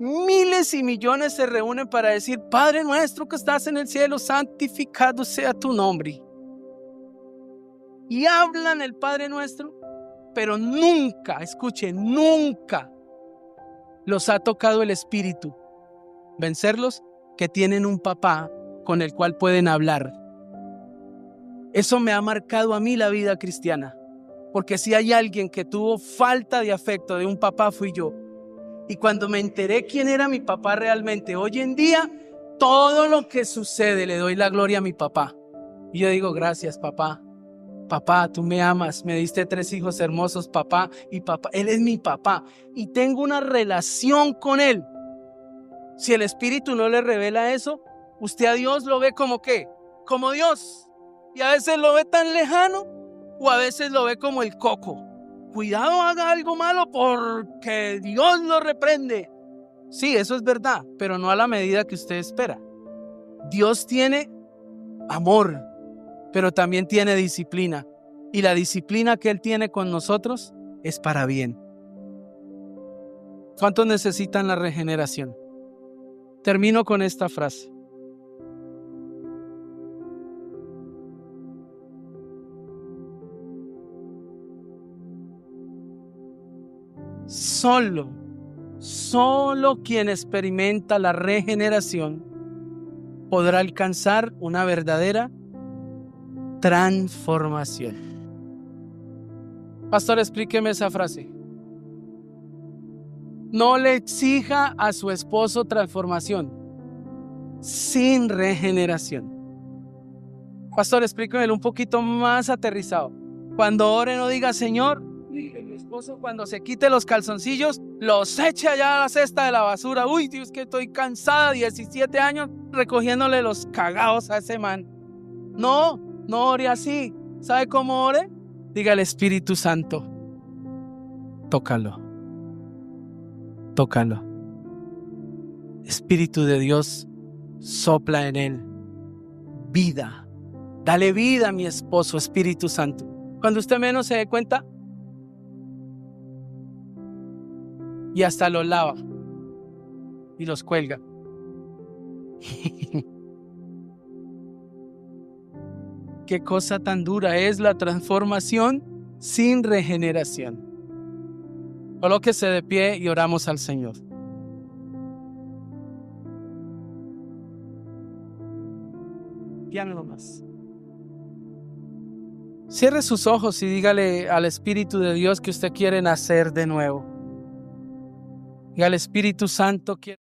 miles y millones se reúnen para decir, Padre nuestro que estás en el cielo, santificado sea tu nombre. Y hablan el Padre nuestro, pero nunca, escuchen, nunca los ha tocado el Espíritu vencerlos, que tienen un papá con el cual pueden hablar. Eso me ha marcado a mí la vida cristiana. Porque si hay alguien que tuvo falta de afecto de un papá, fui yo. Y cuando me enteré quién era mi papá realmente, hoy en día, todo lo que sucede le doy la gloria a mi papá. Y yo digo, gracias, papá. Papá, tú me amas, me diste 3 hijos hermosos, papá y papá. Él es mi papá y tengo una relación con él. Si el Espíritu no le revela eso, usted a Dios lo ve como ¿qué? Como Dios. Y a veces lo ve tan lejano o a veces lo ve como el coco. Cuidado, haga algo malo porque Dios lo reprende. Sí, eso es verdad, pero no a la medida que usted espera. Dios tiene amor, pero también tiene disciplina. Y la disciplina que Él tiene con nosotros es para bien. ¿Cuántos necesitan la regeneración? Termino con esta frase. Solo quien experimenta la regeneración podrá alcanzar una verdadera transformación. Pastor, explíqueme esa frase. No le exija a su esposo transformación sin regeneración. Pastor, explíquemelo un poquito más aterrizado. Cuando ore no diga, Señor, mi esposo cuando se quite los calzoncillos, los eche allá a la cesta de la basura. Uy, Dios, que estoy cansada, 17 años recogiéndole los cagados a ese man. No ore así. ¿Sabe cómo ore? Diga al Espíritu Santo, tócalo. Espíritu de Dios, sopla en él vida. Dale vida a mi esposo, Espíritu Santo. Cuando usted menos se dé cuenta, y hasta los lava y los cuelga. Qué cosa tan dura es la transformación sin regeneración. Colóquese de pie y oramos al Señor. Piano más. Cierre sus ojos y dígale al Espíritu de Dios que usted quiere nacer de nuevo. Y al Espíritu Santo que